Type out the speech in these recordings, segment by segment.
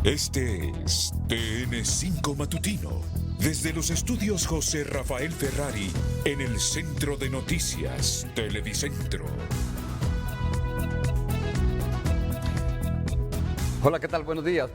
Este es TN5 Matutino, desde los estudios José Rafael Ferrari, en el Centro de Noticias, Televicentro. Hola, ¿qué tal? Buenos días,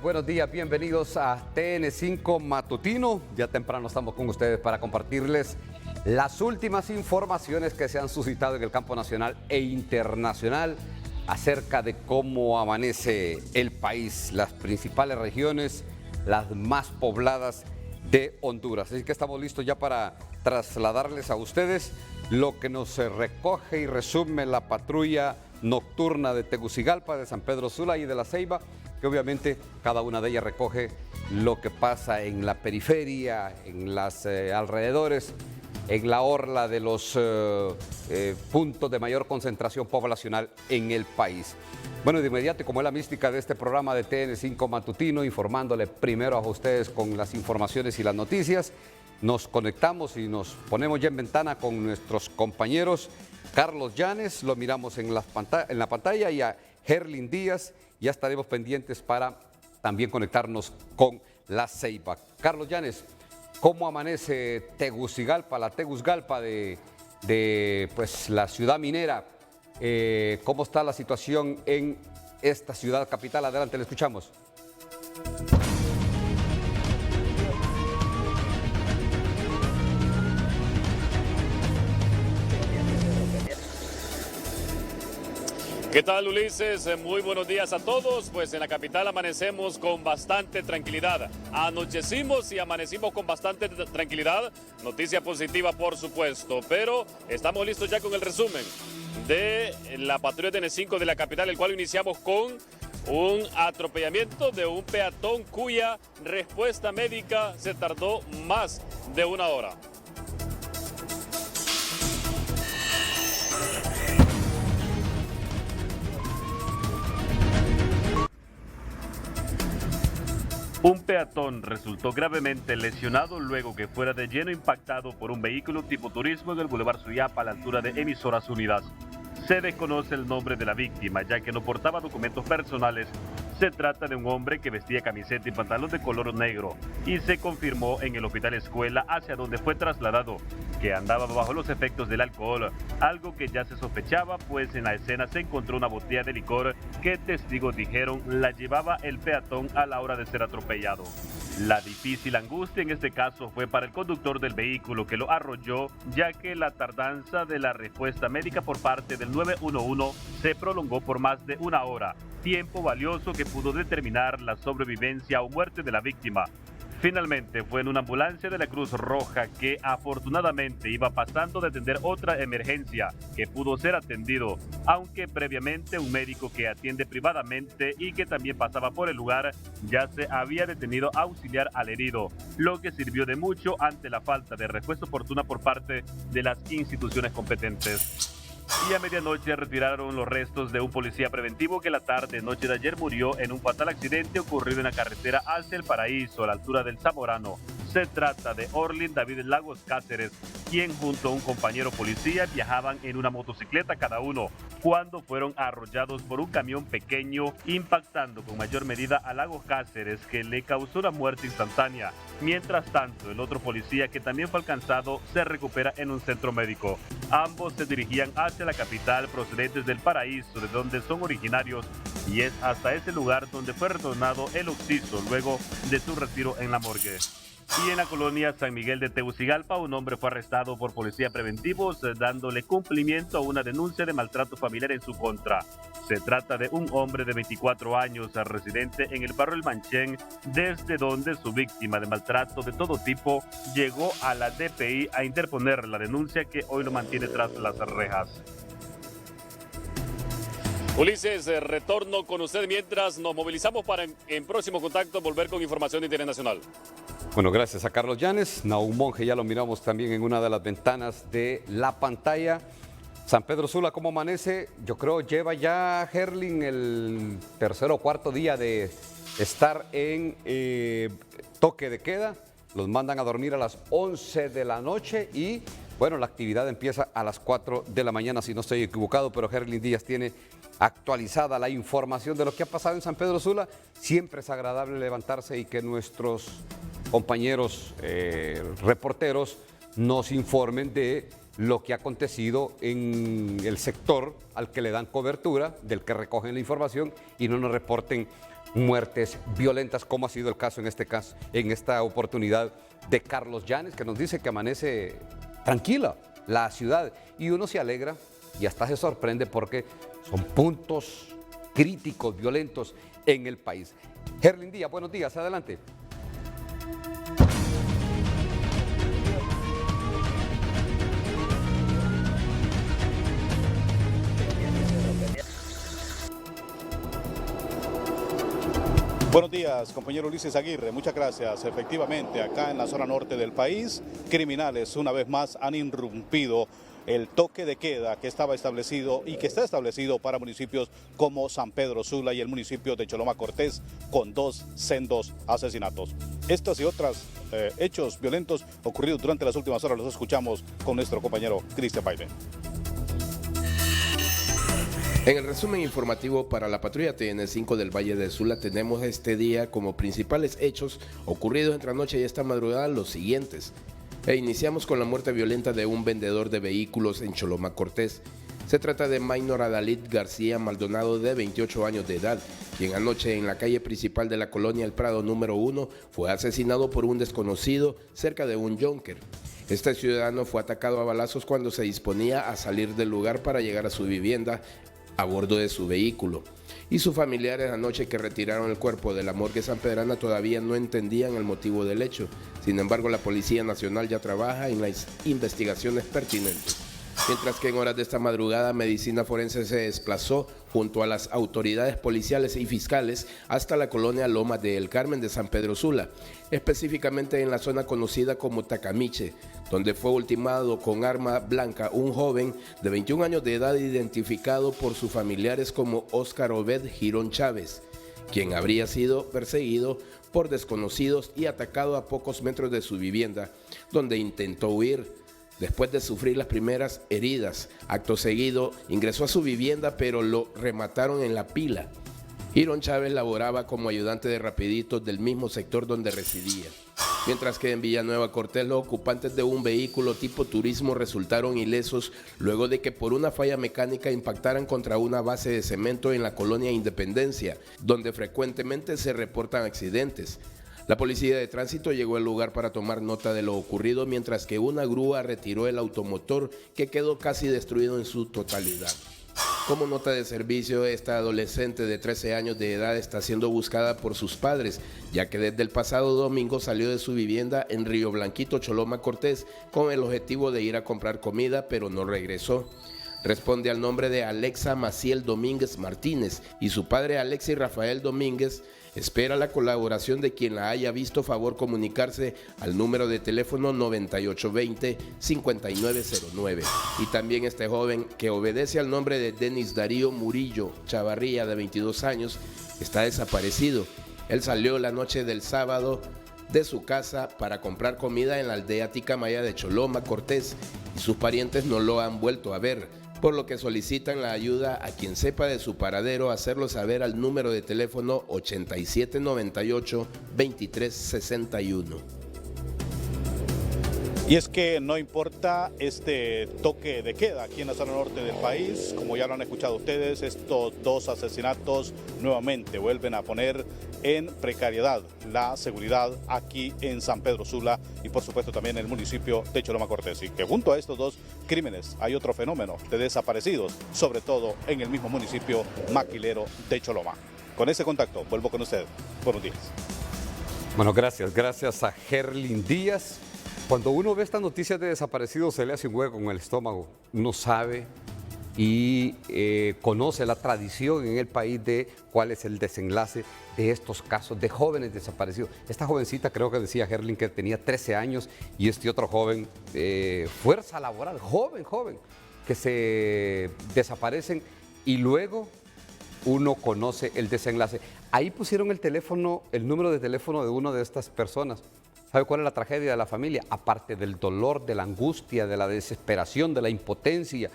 bienvenidos a TN5 Matutino. Ya temprano estamos con ustedes para compartirles las últimas informaciones que se han suscitado en el campo nacional e internacional acerca de cómo amanece el país, las principales regiones, las más pobladas de Honduras. Así que estamos listos ya para trasladarles a ustedes lo que nos recoge y resume la patrulla nocturna de Tegucigalpa, de San Pedro Sula y de La Ceiba, que obviamente cada una de ellas recoge lo que pasa en la periferia, en las alrededores, en la orla de los puntos de mayor concentración poblacional en el país. Bueno, de inmediato, como es la mística de este programa de TN5 Matutino, informándole primero a ustedes con las informaciones y las noticias, nos conectamos y nos ponemos ya en ventana con nuestros compañeros. Carlos Llanes, lo miramos en la pantalla, y a Herlin Díaz. Ya estaremos pendientes para también conectarnos con La Ceiba. Carlos Llanes, ¿cómo amanece Tegucigalpa, la Tegucigalpa de pues, la ciudad minera? ¿Cómo está la situación en esta ciudad capital? Adelante, le escuchamos. ¿Qué tal, Ulises? Muy buenos días a todos. Pues en la capital amanecemos con bastante tranquilidad. Anochecimos y amanecimos con bastante tranquilidad. Noticia positiva, por supuesto. Pero estamos listos ya con el resumen de la patrulla TN5 de la capital, el cual iniciamos con un atropellamiento de un peatón cuya respuesta médica se tardó más de una hora. Un peatón resultó gravemente lesionado luego que fuera de lleno impactado por un vehículo tipo turismo en el Boulevard Suyapa a la altura de Emisoras Unidas. Se desconoce el nombre de la víctima, ya que no portaba documentos personales. Se trata de un hombre que vestía camiseta y pantalón de color negro y se confirmó en el hospital escuela hacia donde fue trasladado que andaba bajo los efectos del alcohol, algo que ya se sospechaba, pues en la escena se encontró una botella de licor que testigos dijeron la llevaba el peatón a la hora de ser atropellado. La difícil angustia en este caso fue para el conductor del vehículo, que lo arrolló, ya que la tardanza de la respuesta médica por parte del 911 se prolongó por más de una hora, tiempo valioso que pudo determinar la sobrevivencia o muerte de la víctima. Finalmente fue en una ambulancia de la Cruz Roja que afortunadamente iba pasando de atender otra emergencia que pudo ser atendido, aunque previamente un médico que atiende privadamente y que también pasaba por el lugar ya se había detenido a auxiliar al herido, lo que sirvió de mucho ante la falta de respuesta oportuna por parte de las instituciones competentes. Y a medianoche retiraron los restos de un policía preventivo que la tarde-noche de ayer murió en un fatal accidente ocurrido en la carretera hacia El Paraíso, a la altura del Zamorano. Se trata de Orlin David Lagos Cáceres, quien junto a un compañero policía viajaban en una motocicleta cada uno, cuando fueron arrollados por un camión pequeño, impactando con mayor medida a Lagos Cáceres, que le causó una muerte instantánea. Mientras tanto, el otro policía, que también fue alcanzado, se recupera en un centro médico. Ambos se dirigían hacia la capital procedentes del Paraíso, de donde son originarios, y es hasta ese lugar donde fue retornado el occiso luego de su retiro en la morgue. Y en la colonia San Miguel de Tegucigalpa, un hombre fue arrestado por policía preventivos, dándole cumplimiento a una denuncia de maltrato familiar en su contra. Se trata de un hombre de 24 años, residente en el barrio El Manchén, desde donde su víctima de maltrato de todo tipo llegó a la DPI a interponer la denuncia que hoy lo mantiene tras las rejas. Ulises, retorno con usted mientras nos movilizamos para en próximo contacto volver con información internacional. Bueno, gracias a Carlos Llanes. Nahum Monge ya lo miramos también en una de las ventanas de la pantalla. San Pedro Sula, ¿cómo amanece? Yo creo lleva ya Herlin el tercer o cuarto día de estar en toque de queda. Los mandan a dormir a las 11 de la noche y Bueno, la actividad empieza a las 4 de la mañana, si no estoy equivocado, pero Herlin Díaz tiene actualizada la información de lo que ha pasado en San Pedro Sula. Siempre es agradable levantarse y que nuestros compañeros reporteros nos informen de lo que ha acontecido en el sector al que le dan cobertura, del que recogen la información y no nos reporten muertes violentas, como ha sido el caso en esta oportunidad de Carlos Llanes, que nos dice que amanece tranquila la ciudad y uno se alegra y hasta se sorprende porque son puntos críticos, violentos en el país. Herlin Díaz, buenos días, adelante. Buenos días, compañero Ulises Aguirre, muchas gracias. Efectivamente, acá en la zona norte del país, criminales una vez más han irrumpido el toque de queda que estaba establecido y que está establecido para municipios como San Pedro Sula y el municipio de Choloma Cortés, con 2 sendos asesinatos. Estos y otros hechos violentos ocurridos durante las últimas horas los escuchamos con nuestro compañero Cristian Paine. En el resumen informativo para la patrulla TN5 del Valle de Sula tenemos este día como principales hechos ocurridos entre anoche y esta madrugada los siguientes. Iniciamos con la muerte violenta de un vendedor de vehículos en Choloma Cortés. Se trata de Maynor Adalid García Maldonado, de 28 años de edad, quien anoche en la calle principal de la colonia El Prado número 1 fue asesinado por un desconocido cerca de un yunker. Este ciudadano fue atacado a balazos cuando se disponía a salir del lugar para llegar a su vivienda a bordo de su vehículo. Y sus familiares anoche que retiraron el cuerpo de la morgue sanpedrana todavía no entendían el motivo del hecho. Sin embargo, la Policía Nacional ya trabaja en las investigaciones pertinentes. Mientras que en horas de esta madrugada, Medicina Forense se desplazó junto a las autoridades policiales y fiscales hasta la colonia Lomas de El Carmen de San Pedro Sula, específicamente en la zona conocida como Tacamiche, donde fue ultimado con arma blanca un joven de 21 años de edad identificado por sus familiares como Óscar Obed Girón Chávez, quien habría sido perseguido por desconocidos y atacado a pocos metros de su vivienda, donde intentó huir. Después de sufrir las primeras heridas, acto seguido ingresó a su vivienda, pero lo remataron en la pila. Girón Chávez laboraba como ayudante de rapiditos del mismo sector donde residía. Mientras que en Villanueva Cortés los ocupantes de un vehículo tipo turismo resultaron ilesos luego de que por una falla mecánica impactaran contra una base de cemento en la colonia Independencia, donde frecuentemente se reportan accidentes. La policía de tránsito llegó al lugar para tomar nota de lo ocurrido, mientras que una grúa retiró el automotor que quedó casi destruido en su totalidad. Como nota de servicio, esta adolescente de 13 años de edad está siendo buscada por sus padres, ya que desde el pasado domingo salió de su vivienda en Río Blanquito, Choloma Cortés, con el objetivo de ir a comprar comida, pero no regresó. Responde al nombre de Alexa Maciel Domínguez Martínez y su padre Alexis Rafael Domínguez espera la colaboración de quien la haya visto, favor comunicarse al número de teléfono 9820-5909. Y también este joven, que obedece al nombre de Denis Darío Murillo Chavarría, de 22 años, está desaparecido. Él salió la noche del sábado de su casa para comprar comida en la aldea Ticamaya de Choloma Cortés y sus parientes no lo han vuelto a ver, por lo que solicitan la ayuda a quien sepa de su paradero, hacerlo saber al número de teléfono 8798-2361. Y es que no importa este toque de queda aquí en la zona norte del país, como ya lo han escuchado ustedes, estos 2 asesinatos nuevamente vuelven a poner en precariedad la seguridad aquí en San Pedro Sula y por supuesto también en el municipio de Choloma Cortés. Y que junto a estos 2 crímenes hay otro fenómeno de desaparecidos, sobre todo en el mismo municipio maquilero de Choloma. Con ese contacto vuelvo con usted. Buenos días. Bueno, gracias a Herlin Díaz. Cuando uno ve estas noticias de desaparecidos se le hace un hueco en el estómago. Uno sabe y conoce la tradición en el país de cuál es el desenlace de estos casos de jóvenes desaparecidos. Esta jovencita, creo que decía Herlin, que tenía 13 años y este otro joven, fuerza laboral, joven, que se desaparecen y luego uno conoce el desenlace. Ahí pusieron el teléfono, el número de teléfono de una de estas personas. ¿Sabe cuál es la tragedia de la familia? Aparte del dolor, de la angustia, de la desesperación, de la impotencia,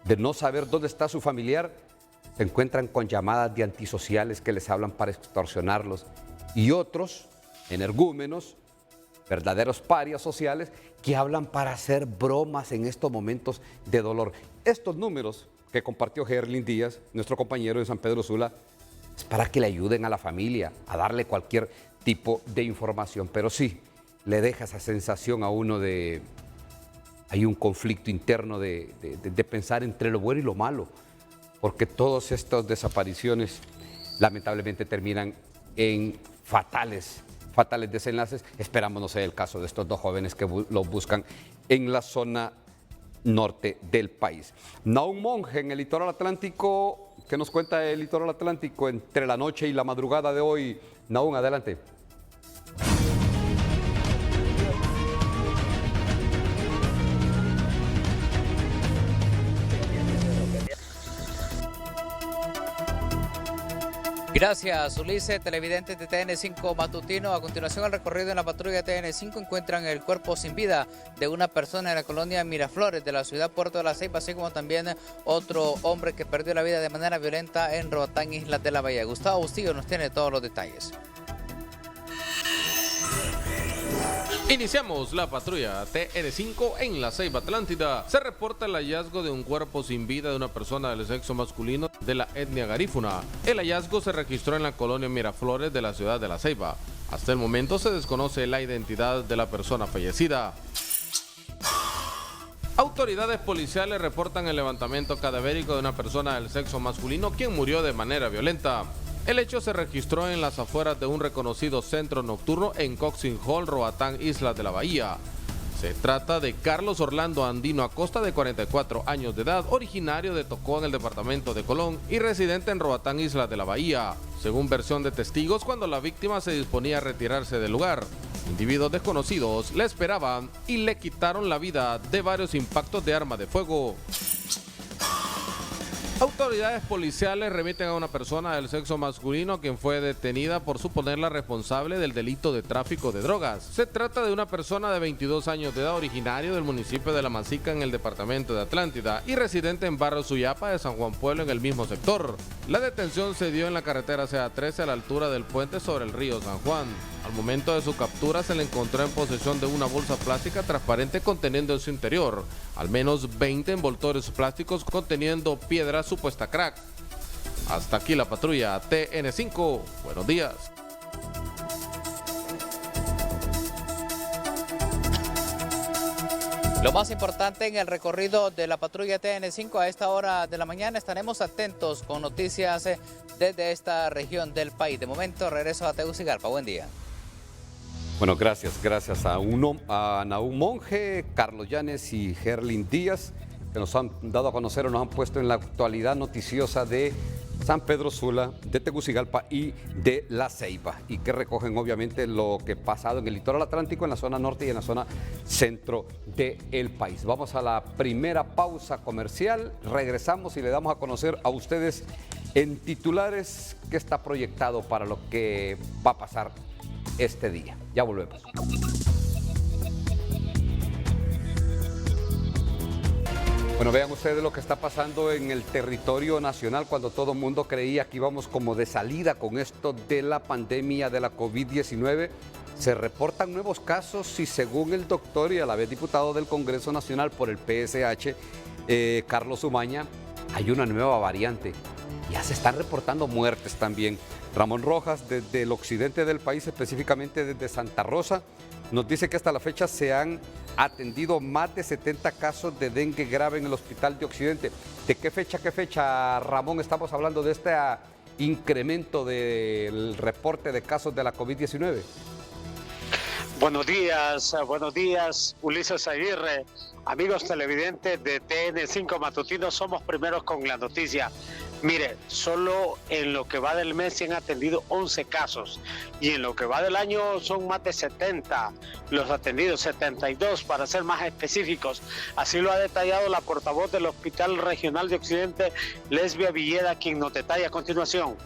de no saber dónde está su familiar, se encuentran con llamadas de antisociales que les hablan para extorsionarlos y otros, energúmenos, verdaderos parias sociales, que hablan para hacer bromas en estos momentos de dolor. Estos números que compartió Gerlin Díaz, nuestro compañero de San Pedro Sula, es para que le ayuden a la familia, a darle cualquier tipo de información, pero sí, le deja esa sensación a uno de... Hay un conflicto interno de pensar entre lo bueno y lo malo, porque todas estas desapariciones lamentablemente terminan en fatales desenlaces. Esperamos no sea el caso de estos dos jóvenes que los buscan en la zona norte del país. Nahum Monge en el litoral atlántico. ¿Qué nos cuenta el litoral atlántico entre la noche y la madrugada de hoy? Nahum, adelante. Gracias, Ulises. Televidentes de TN5 Matutino. A continuación, el recorrido en la patrulla TN5 encuentran el cuerpo sin vida de una persona en la colonia Miraflores de la ciudad Puerto de la Ceiba, así como también otro hombre que perdió la vida de manera violenta en Roatán, Islas de la Bahía. Gustavo Bustillo nos tiene todos los detalles. Iniciamos la patrulla TN5 en la Ceiba Atlántida. Se reporta el hallazgo de un cuerpo sin vida de una persona del sexo masculino de la etnia garífuna. El hallazgo se registró en la colonia Miraflores de la ciudad de La Ceiba. Hasta el momento se desconoce la identidad de la persona fallecida. Autoridades policiales reportan el levantamiento cadavérico de una persona del sexo masculino quien murió de manera violenta. El hecho se registró en las afueras de un reconocido centro nocturno en Coxing Hall, Roatán, Islas de la Bahía. Se trata de Carlos Orlando Andino Acosta, de 44 años de edad, originario de Tocó en el departamento de Colón y residente en Roatán, Islas de la Bahía. Según versión de testigos, cuando la víctima se disponía a retirarse del lugar, individuos desconocidos le esperaban y le quitaron la vida de varios impactos de arma de fuego. Autoridades policiales remiten a una persona del sexo masculino quien fue detenida por suponerla responsable del delito de tráfico de drogas. Se trata de una persona de 22 años de edad, originario del municipio de La Masica en el departamento de Atlántida y residente en Barrio Suyapa de San Juan Pueblo en el mismo sector. La detención se dio en la carretera CA13 a la altura del puente sobre el río San Juan. Al momento de su captura se le encontró en posesión de una bolsa plástica transparente conteniendo en su interior al menos 20 envoltorios plásticos conteniendo piedra supuesta crack. Hasta aquí la patrulla TN5. Buenos días. Lo más importante en el recorrido de la patrulla TN5 a esta hora de la mañana, estaremos atentos con noticias desde esta región del país. De momento regreso a Tegucigalpa. Buen día. Bueno, gracias a Nahum Monge, Carlos Llanes y Gerlin Díaz, que nos han dado a conocer o nos han puesto en la actualidad noticiosa de San Pedro Sula, de Tegucigalpa y de La Ceiba, y que recogen obviamente lo que ha pasado en el litoral atlántico, en la zona norte y en la zona centro del país. Vamos a la primera pausa comercial, regresamos y le damos a conocer a ustedes en titulares qué está proyectado para lo que va a pasar este día. Ya volvemos. Bueno, vean ustedes lo que está pasando en el territorio nacional cuando todo el mundo creía que íbamos como de salida con esto de la pandemia de la COVID-19. Se reportan nuevos casos y según el doctor y a la vez diputado del Congreso Nacional por el PSH, Carlos Umaña, hay una nueva variante. Ya se están reportando muertes también. Ramón Rojas, desde el occidente del país, específicamente desde Santa Rosa, nos dice que hasta la fecha se han atendido más de 70 casos de dengue grave en el hospital de Occidente. ¿De qué fecha, Ramón, estamos hablando de este incremento del reporte de casos de la COVID-19? Buenos días, Ulises Aguirre. Amigos televidentes de TN5 Matutino, somos primeros con la noticia. Mire, solo en lo que va del mes se han atendido 11 casos y en lo que va del año son más de 70 los atendidos, 72 para ser más específicos. Así lo ha detallado la portavoz del Hospital Regional de Occidente, Lesbia Villeda, quien nos detalla a continuación.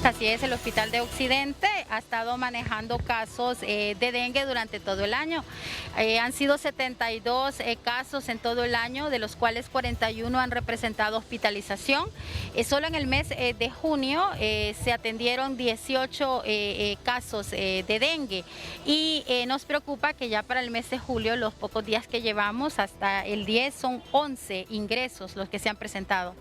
Así es, el Hospital de Occidente ha estado manejando casos de dengue durante todo el año. Han sido 72 casos en todo el año, de los cuales 41 han representado hospitalización. Solo en el mes de junio se atendieron 18 casos de dengue y nos preocupa que ya para el mes de julio, los pocos días que llevamos, hasta el 10 son 11 ingresos los que se han presentado.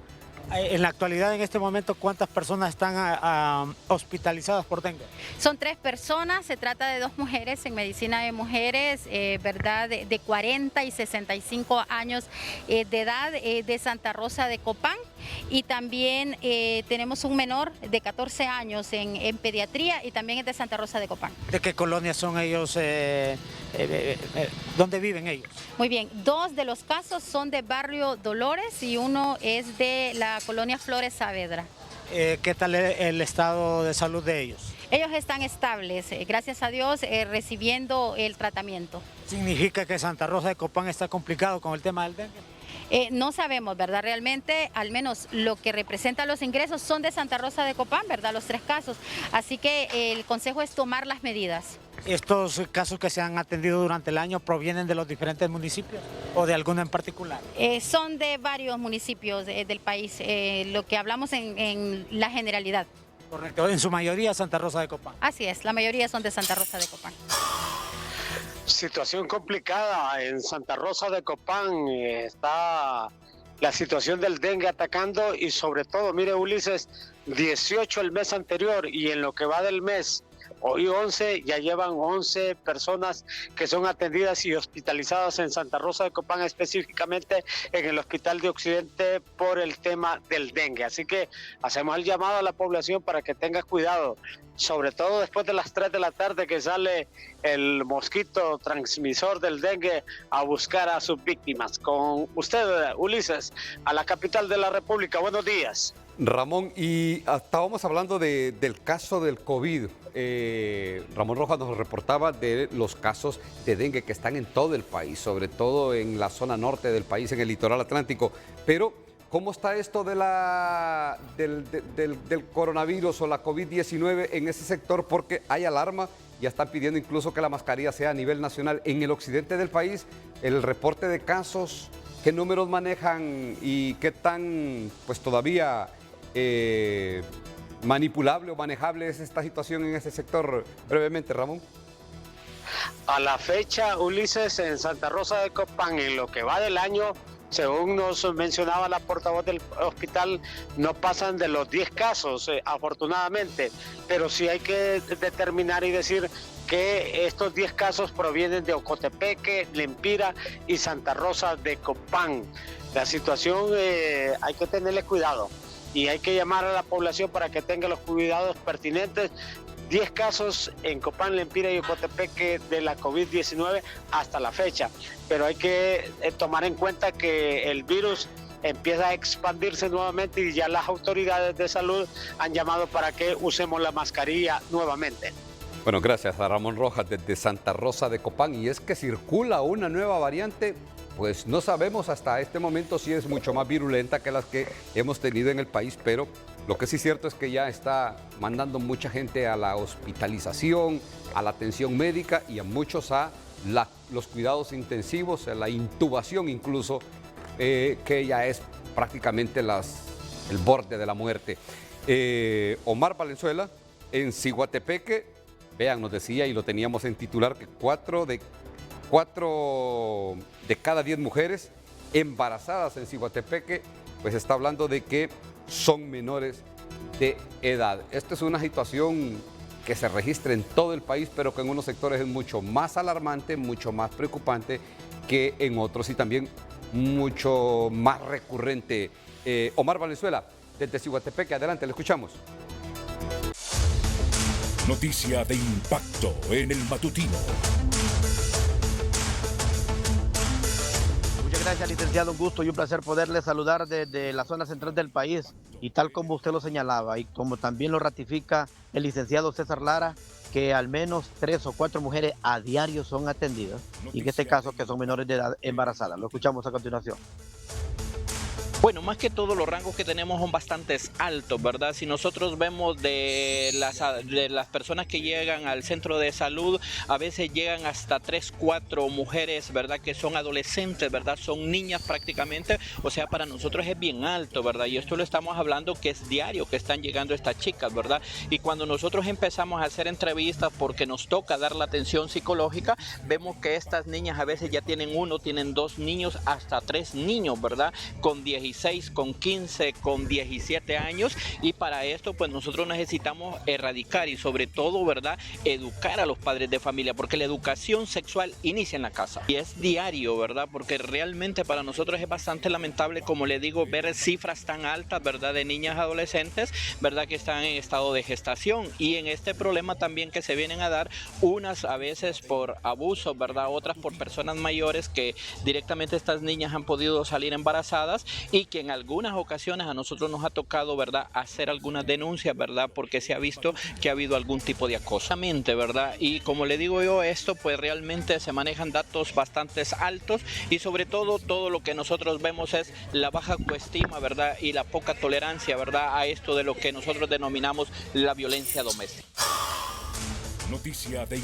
En la actualidad, en este momento, ¿cuántas personas están hospitalizadas por dengue? Son 3 personas, se trata de 2 mujeres en medicina de mujeres, ¿verdad? De 40 y 65 años de edad, de Santa Rosa de Copán, y también tenemos un menor de 14 años en pediatría y también es de Santa Rosa de Copán. ¿De qué colonia son ellos? ¿Dónde viven ellos? Muy bien, 2 de los casos son de Barrio Dolores y uno es de la colonia Flores Saavedra. ¿Qué tal el estado de salud de ellos? Ellos están estables, gracias a Dios, recibiendo el tratamiento. ¿Significa que Santa Rosa de Copán está complicado con el tema del dengue? No sabemos, ¿verdad? Realmente, al menos lo que representa los ingresos son de Santa Rosa de Copán, ¿verdad? Los 3 casos. Así que el consejo es tomar las medidas. ¿Estos casos que se han atendido durante el año provienen de los diferentes municipios o de alguno en particular? Son de varios municipios del país, lo que hablamos en la generalidad. Correcto, en su mayoría Santa Rosa de Copán. Así es, la mayoría son de Santa Rosa de Copán. Situación complicada en Santa Rosa de Copán, está la situación del dengue atacando y sobre todo, mire Ulises, 18 el mes anterior y en lo que va del mes, hoy 11, ya llevan 11 personas que son atendidas y hospitalizadas en Santa Rosa de Copán, específicamente en el Hospital de Occidente por el tema del dengue. Así que hacemos el llamado a la población para que tenga cuidado, sobre todo después de las 3 de la tarde que sale el mosquito transmisor del dengue a buscar a sus víctimas. Con usted, Ulises, a la capital de la República. Buenos días. Ramón, y estábamos hablando del caso del COVID. Ramón Rojas nos reportaba de los casos de dengue que están en todo el país, sobre todo en la zona norte del país, en el litoral atlántico. Pero, ¿cómo está esto de del coronavirus o la COVID-19 en ese sector? Porque hay alarma, ya están pidiendo incluso que la mascarilla sea a nivel nacional. En el occidente del país, el reporte de casos, ¿qué números manejan y qué tan, pues todavía manipulable o manejable es esta situación en ese sector? Brevemente, Ramón. A la fecha, Ulises, en Santa Rosa de Copán, en lo que va del año, según nos mencionaba la portavoz del hospital, no pasan de los 10 casos, afortunadamente, pero sí hay que determinar y decir que estos 10 casos provienen de Ocotepeque, Lempira y Santa Rosa de Copán. La situación hay que tenerle cuidado y hay que llamar a la población para que tenga los cuidados pertinentes. 10 casos en Copán, Lempira y Ocotepeque de la COVID-19 hasta la fecha, pero hay que tomar en cuenta que el virus empieza a expandirse nuevamente y ya las autoridades de salud han llamado para que usemos la mascarilla nuevamente. Bueno, gracias a Ramón Rojas desde Santa Rosa de Copán. Y es que circula una nueva variante, pues no sabemos hasta este momento si es mucho más virulenta que las que hemos tenido en el país, pero lo que sí es cierto es que ya está mandando mucha gente a la hospitalización, a la atención médica y a muchos a los cuidados intensivos, a la intubación incluso, que ya es prácticamente el borde de la muerte. Omar Valenzuela, en Ciguatepeque, vean, nos decía y lo teníamos en titular que 4 de cada 10 mujeres embarazadas en Ciguatepeque, pues está hablando de que son menores de edad. Esta es una situación que se registra en todo el país, pero que en unos sectores es mucho más alarmante, mucho más preocupante que en otros y también mucho más recurrente. Omar Valenzuela, desde Ciguatepeque, adelante, le escuchamos. Noticia de impacto en el matutino. Muchas gracias, licenciado. Un gusto y un placer poderle saludar desde la zona central del país. Y tal como usted lo señalaba y como también lo ratifica el licenciado César Lara, que al menos 3 o 4 mujeres a diario son atendidas. Y en este caso que son menores de edad embarazadas. Lo escuchamos a continuación. Bueno, más que todo los rangos que tenemos son bastante altos, ¿verdad? Si nosotros vemos de las personas que llegan al centro de salud, a veces llegan hasta 3, 4 mujeres, ¿verdad? Que son adolescentes, ¿verdad? Son niñas prácticamente, o sea, para nosotros es bien alto, ¿verdad? Y esto lo estamos hablando que es diario que están llegando estas chicas, ¿verdad? Y cuando nosotros empezamos a hacer entrevistas porque nos toca dar la atención psicológica, vemos que estas niñas a veces ya tienen 1, tienen 2 niños, hasta 3 niños, ¿verdad? Con 16, con 15, con 17 años, y para esto pues nosotros necesitamos erradicar y sobre todo, ¿verdad?, educar a los padres de familia, porque la educación sexual inicia en la casa y es diario, ¿verdad? Porque realmente para nosotros es bastante lamentable, como le digo, ver cifras tan altas, ¿verdad?, de niñas adolescentes, ¿verdad?, que están en estado de gestación, y en este problema también que se vienen a dar, unas a veces por abuso, ¿verdad?, otras por personas mayores, que directamente estas niñas han podido salir embarazadas, y que en algunas ocasiones a nosotros nos ha tocado, ¿verdad?, hacer algunas denuncias, ¿verdad?, porque se ha visto que ha habido algún tipo de acoso, ¿verdad? Y como le digo yo, esto pues realmente se manejan datos bastante altos, y sobre todo lo que nosotros vemos es la baja autoestima, ¿verdad?, y la poca tolerancia, ¿verdad?, a esto de lo que nosotros denominamos la violencia doméstica.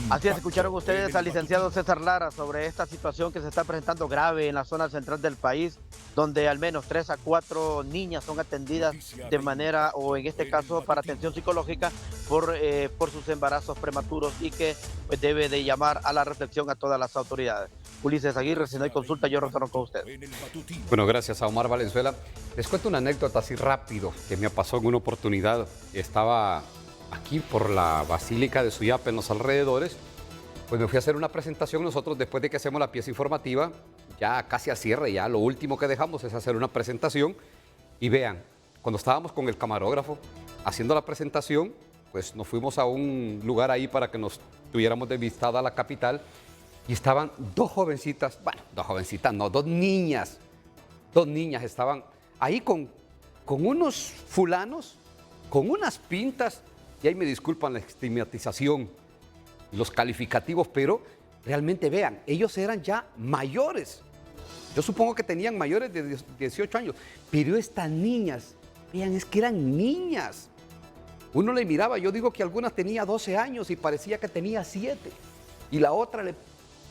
Así es, escucharon ustedes al licenciado César Lara sobre esta situación que se está presentando grave en la zona central del país, donde al menos 3 a 4 niñas son atendidas de manera, o en este caso para atención psicológica, por sus embarazos prematuros, y que pues, debe de llamar a la reflexión a todas las autoridades. Ulises Aguirre, si no hay consulta, yo retorno con usted. Bueno, gracias a Omar Valenzuela. Les cuento una anécdota así rápido que me pasó en una oportunidad. Estaba aquí por la Basílica de Suyapa, en los alrededores, pues me fui a hacer una presentación. Nosotros, después de que hacemos la pieza informativa, ya casi a cierre, ya lo último que dejamos es hacer una presentación. Y vean, cuando estábamos con el camarógrafo haciendo la presentación, pues nos fuimos a un lugar ahí para que nos tuviéramos de vistada a la capital, y estaban 2 jovencitas, bueno, 2 jovencitas, no, 2 niñas estaban ahí con unos fulanos, con unas pintas. Y ahí me disculpan la estigmatización, los calificativos, pero realmente vean, ellos eran ya mayores. Yo supongo que tenían mayores de 18 años, pero estas niñas, vean, es que eran niñas. Uno le miraba, yo digo que algunas tenía 12 años y parecía que tenía 7. Y la otra le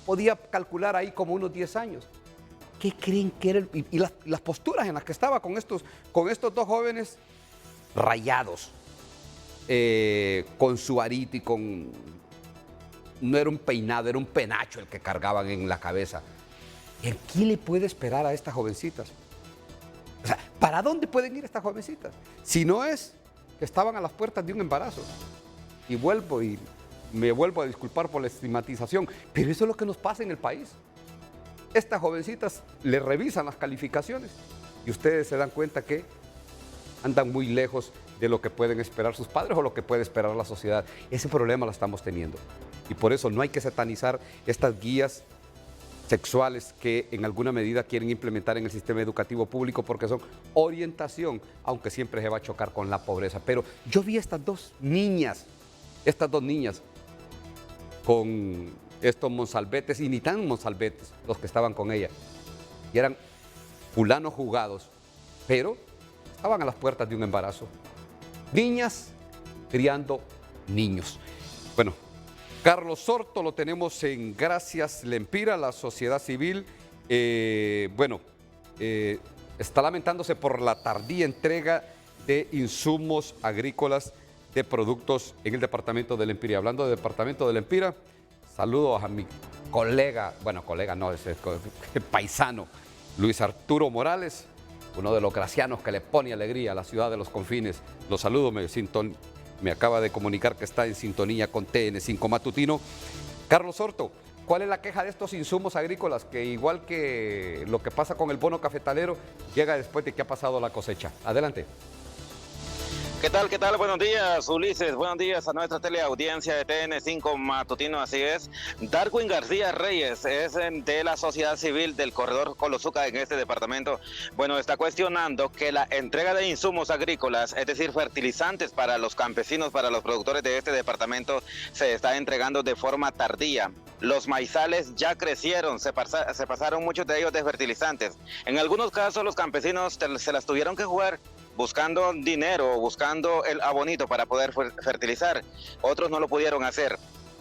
podía calcular ahí como unos 10 años. ¿Qué creen que era? Y las posturas en las que estaba con estos 2 jóvenes rayados. Con su arito y no era un peinado, era un penacho el que cargaban en la cabeza. ¿Qué le puede esperar a estas jovencitas? O sea, ¿para dónde pueden ir estas jovencitas? Si no es que estaban a las puertas de un embarazo. Y me vuelvo a disculpar por la estigmatización, pero eso es lo que nos pasa en el país. Estas jovencitas le revisan las calificaciones y ustedes se dan cuenta que andan muy lejos de lo que pueden esperar sus padres o lo que puede esperar la sociedad. Ese problema lo estamos teniendo. Y por eso no hay que satanizar estas guías sexuales que en alguna medida quieren implementar en el sistema educativo público, porque son orientación, aunque siempre se va a chocar con la pobreza. Pero yo vi estas dos niñas con estos monsalbetes, y ni tan monsalbetes los que estaban con ella. Y eran fulanos jugados, pero estaban a las puertas de un embarazo. Niñas criando niños. Bueno, Carlos Sorto lo tenemos en Gracias Lempira, la sociedad civil. Está lamentándose por la tardía entrega de insumos agrícolas de productos en el departamento de Lempira. Hablando del departamento de Lempira, saludos a mi colega, es paisano, Luis Arturo Morales, uno de los gracianos que le pone alegría a la ciudad de los confines. Los saludo, me acaba de comunicar que está en sintonía con TN5 Matutino. Carlos Sorto, ¿cuál es la queja de estos insumos agrícolas que, igual que lo que pasa con el bono cafetalero, llega después de que ha pasado la cosecha? Adelante. ¿Qué tal? Buenos días, Ulises. Buenos días a nuestra teleaudiencia de TN5 Matutino. Así es. Darwin García Reyes es de la sociedad civil del corredor Colosuca en este departamento. Bueno, está cuestionando que la entrega de insumos agrícolas, es decir, fertilizantes para los campesinos, para los productores de este departamento, se está entregando de forma tardía. los maizales ya crecieron, se pasaron muchos de ellos de fertilizantes. En algunos casos los campesinos se las tuvieron que jugar buscando dinero, buscando el abonito para poder fertilizar. Otros no lo pudieron hacer.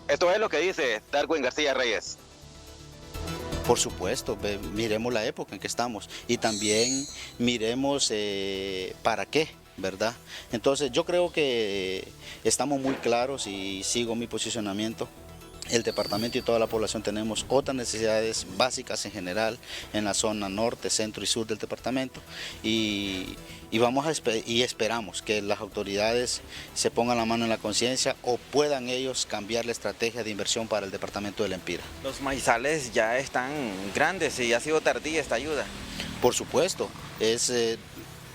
Esto es lo que dice Darwin García Reyes. Por supuesto, miremos la época en que estamos y también miremos para qué, ¿verdad? Entonces yo creo que estamos muy claros y sigo mi posicionamiento. El departamento y toda la población tenemos otras necesidades básicas en general en la zona norte, centro y sur del departamento y esperamos que las autoridades se pongan la mano en la conciencia o puedan ellos cambiar la estrategia de inversión para el departamento del Empira. Los maizales ya están grandes y ha sido tardía esta ayuda. Por supuesto,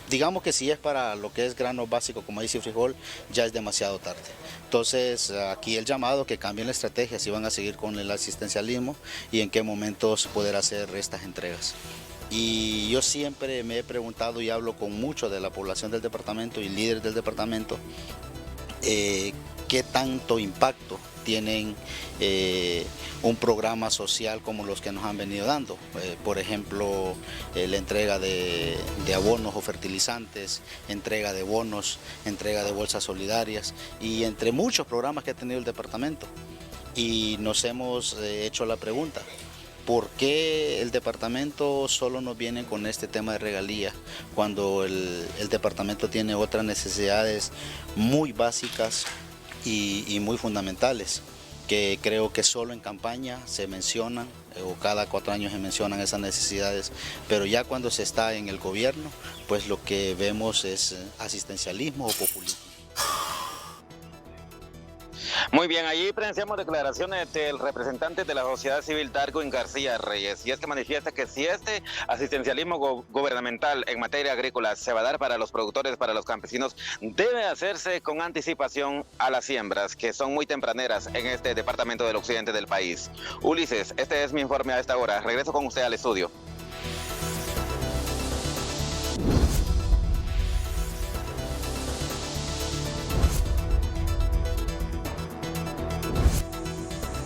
digamos que si es para lo que es grano básico como maíz y frijol, ya es demasiado tarde. Entonces aquí el llamado que cambien la estrategia, si van a seguir con el asistencialismo y en qué momentos poder hacer estas entregas. Y yo siempre me he preguntado y hablo con mucho de la población del departamento y líderes del departamento, qué tanto impacto tienen un programa social como los que nos han venido dando. Por ejemplo, la entrega de abonos o fertilizantes, entrega de bonos, entrega de bolsas solidarias y entre muchos programas que ha tenido el departamento. Y nos hemos hecho la pregunta, ¿por qué el departamento solo nos viene con este tema de regalía cuando el departamento tiene otras necesidades muy básicas y muy fundamentales, que creo que solo en campaña se mencionan o cada 4 años se mencionan esas necesidades, pero ya cuando se está en el gobierno, pues lo que vemos es asistencialismo o populismo? Muy bien, allí presenciamos declaraciones del representante de la sociedad civil Darwin García Reyes, y es que manifiesta que si este asistencialismo gubernamental en materia agrícola se va a dar para los productores, para los campesinos, debe hacerse con anticipación a las siembras, que son muy tempraneras en este departamento del occidente del país. Ulises, este es mi informe a esta hora. Regreso con usted al estudio.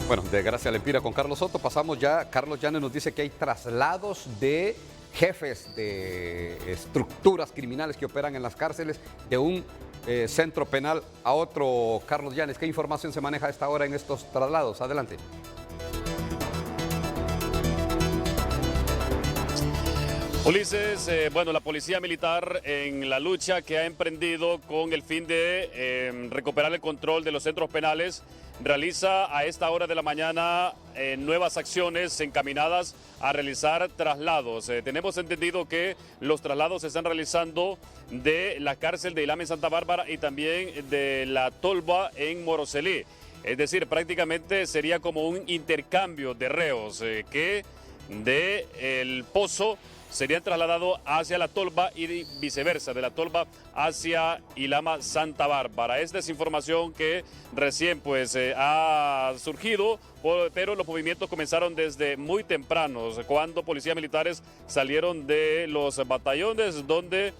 Bueno, de Gracia al Empira con Carlos Soto, pasamos ya. Carlos Llanes nos dice que hay traslados de jefes de estructuras criminales que operan en las cárceles de un centro penal a otro. Carlos Llanes, ¿qué información se maneja a esta hora en estos traslados? Adelante. Ulises, bueno, la policía militar en la lucha que ha emprendido con el fin de recuperar el control de los centros penales realiza a esta hora de la mañana nuevas acciones encaminadas a realizar traslados. Tenemos entendido que los traslados se están realizando de la cárcel de Ilama en Santa Bárbara y también de la Tolba en Moroselí. Es decir, prácticamente sería como un intercambio de reos que de El Pozo serían trasladados hacia la Tolba y viceversa, de la Tolba hacia Ilama Santa Bárbara. Esta es información que recién ha surgido, pero los movimientos comenzaron desde muy tempranos, cuando policías militares salieron de los batallones donde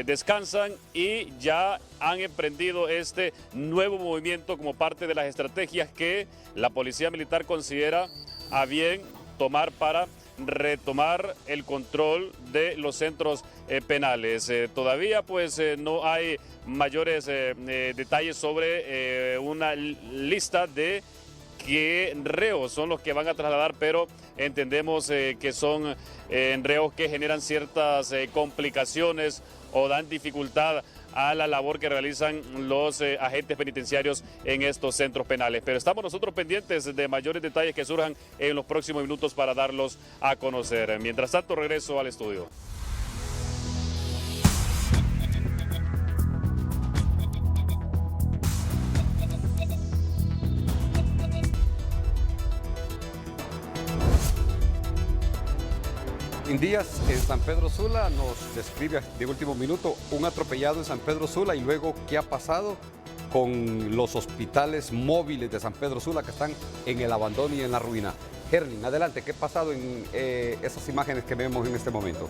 descansan y ya han emprendido este nuevo movimiento como parte de las estrategias que la policía militar considera a bien tomar para retomar el control de los centros penales. Todavía no hay mayores detalles sobre una lista de qué reos son los que van a trasladar, pero entendemos que son reos que generan ciertas complicaciones o dan dificultad a la labor que realizan los agentes penitenciarios en estos centros penales. Pero estamos nosotros pendientes de mayores detalles que surjan en los próximos minutos para darlos a conocer. Mientras tanto, regreso al estudio. Díaz en San Pedro Sula nos describe de último minuto un atropellado en San Pedro Sula y luego qué ha pasado con los hospitales móviles de San Pedro Sula que están en el abandono y en la ruina. Herlin, adelante, ¿qué ha pasado en esas imágenes que vemos en este momento?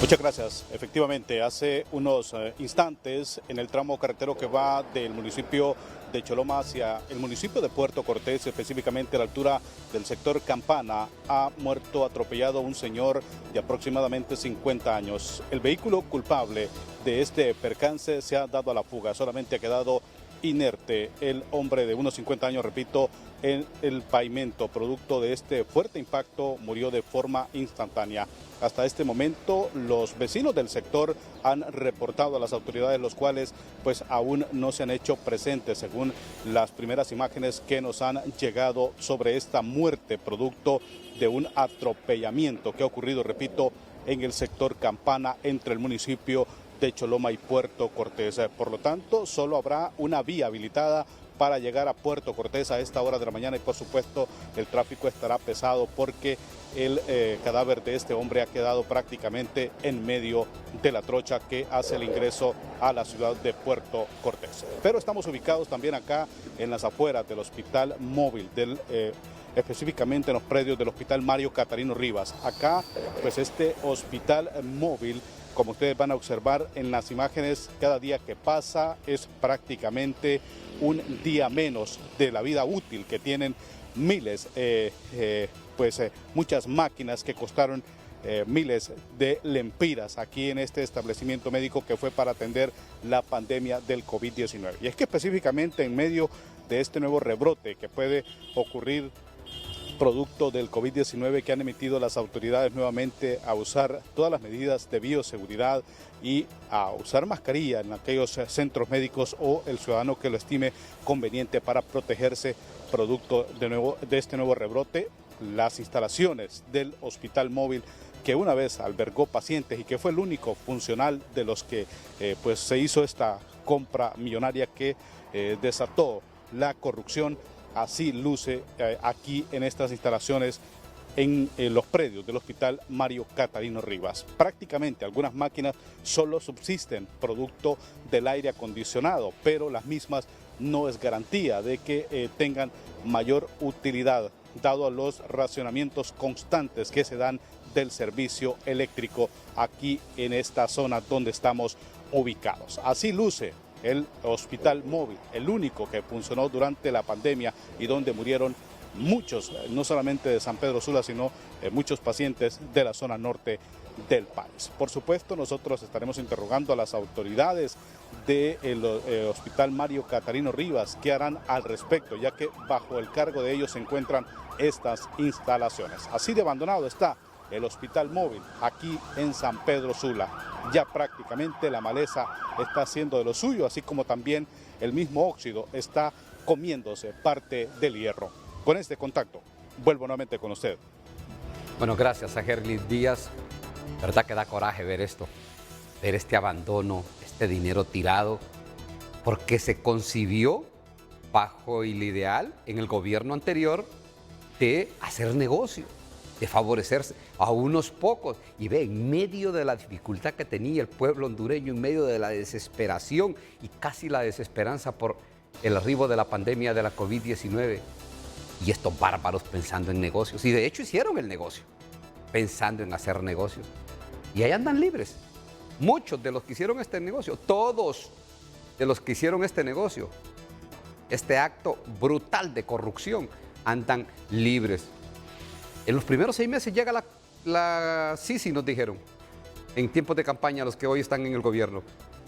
Muchas gracias. Efectivamente, hace unos instantes en el tramo carretero que va del municipio de Choloma hacia el municipio de Puerto Cortés, específicamente a la altura del sector Campana, ha muerto atropellado un señor de aproximadamente 50 años. El vehículo culpable de este percance se ha dado a la fuga, solamente ha quedado inerte el hombre de unos 50 años, repito, en el pavimento. Producto de este fuerte impacto murió de forma instantánea. Hasta este momento los vecinos del sector han reportado a las autoridades, los cuales pues aún no se han hecho presentes según las primeras imágenes que nos han llegado sobre esta muerte producto de un atropellamiento que ha ocurrido, repito, en el sector Campana entre el municipio de Choloma y Puerto Cortés. Por lo tanto, solo habrá una vía habilitada para llegar a Puerto Cortés a esta hora de la mañana y por supuesto el tráfico estará pesado porque el cadáver de este hombre ha quedado prácticamente en medio de la trocha que hace el ingreso a la ciudad de Puerto Cortés. Pero estamos ubicados también acá en las afueras del hospital móvil específicamente en los predios del Hospital Mario Catarino Rivas. Acá, pues este hospital móvil, como ustedes van a observar en las imágenes, cada día que pasa es prácticamente un día menos de la vida útil que tienen miles, muchas máquinas que costaron miles de lempiras aquí en este establecimiento médico que fue para atender la pandemia del COVID-19. Y es que específicamente en medio de este nuevo rebrote que puede ocurrir producto del COVID-19 que han emitido las autoridades nuevamente a usar todas las medidas de bioseguridad y a usar mascarilla en aquellos centros médicos o el ciudadano que lo estime conveniente para protegerse producto de este nuevo rebrote. Las instalaciones del hospital móvil que una vez albergó pacientes y que fue el único funcional de los que se hizo esta compra millonaria que desató la corrupción. Así luce aquí en estas instalaciones en los predios del Hospital Mario Catarino Rivas. Prácticamente algunas máquinas solo subsisten producto del aire acondicionado, pero las mismas no es garantía de que tengan mayor utilidad, dado a los racionamientos constantes que se dan del servicio eléctrico aquí en esta zona donde estamos ubicados. Así luce el hospital móvil, el único que funcionó durante la pandemia y donde murieron muchos, no solamente de San Pedro Sula, sino muchos pacientes de la zona norte del país. Por supuesto, nosotros estaremos interrogando a las autoridades del Hospital Mario Catarino Rivas qué harán al respecto, ya que bajo el cargo de ellos se encuentran estas instalaciones. Así de abandonado está el hospital móvil aquí en San Pedro Sula. Ya prácticamente la maleza está haciendo de lo suyo, así como también el mismo óxido está comiéndose parte del hierro. Con este contacto, vuelvo nuevamente con usted. Bueno, gracias a Gerlis Díaz. Verdad que da coraje ver esto, ver este abandono, este dinero tirado, porque se concibió bajo el ideal en el gobierno anterior de hacer negocio, de favorecerse a unos pocos. Y ve, en medio de la dificultad que tenía el pueblo hondureño, en medio de la desesperación y casi la desesperanza por el arribo de la pandemia de la COVID-19, y estos bárbaros pensando en negocios, y de hecho hicieron el negocio, pensando en hacer negocios, y ahí andan libres. Muchos de los que hicieron este negocio, todos de los que hicieron este negocio, este acto brutal de corrupción, andan libres. En los primeros 6 meses llega la Sisi, nos dijeron, en tiempos de campaña, los que hoy están en el gobierno,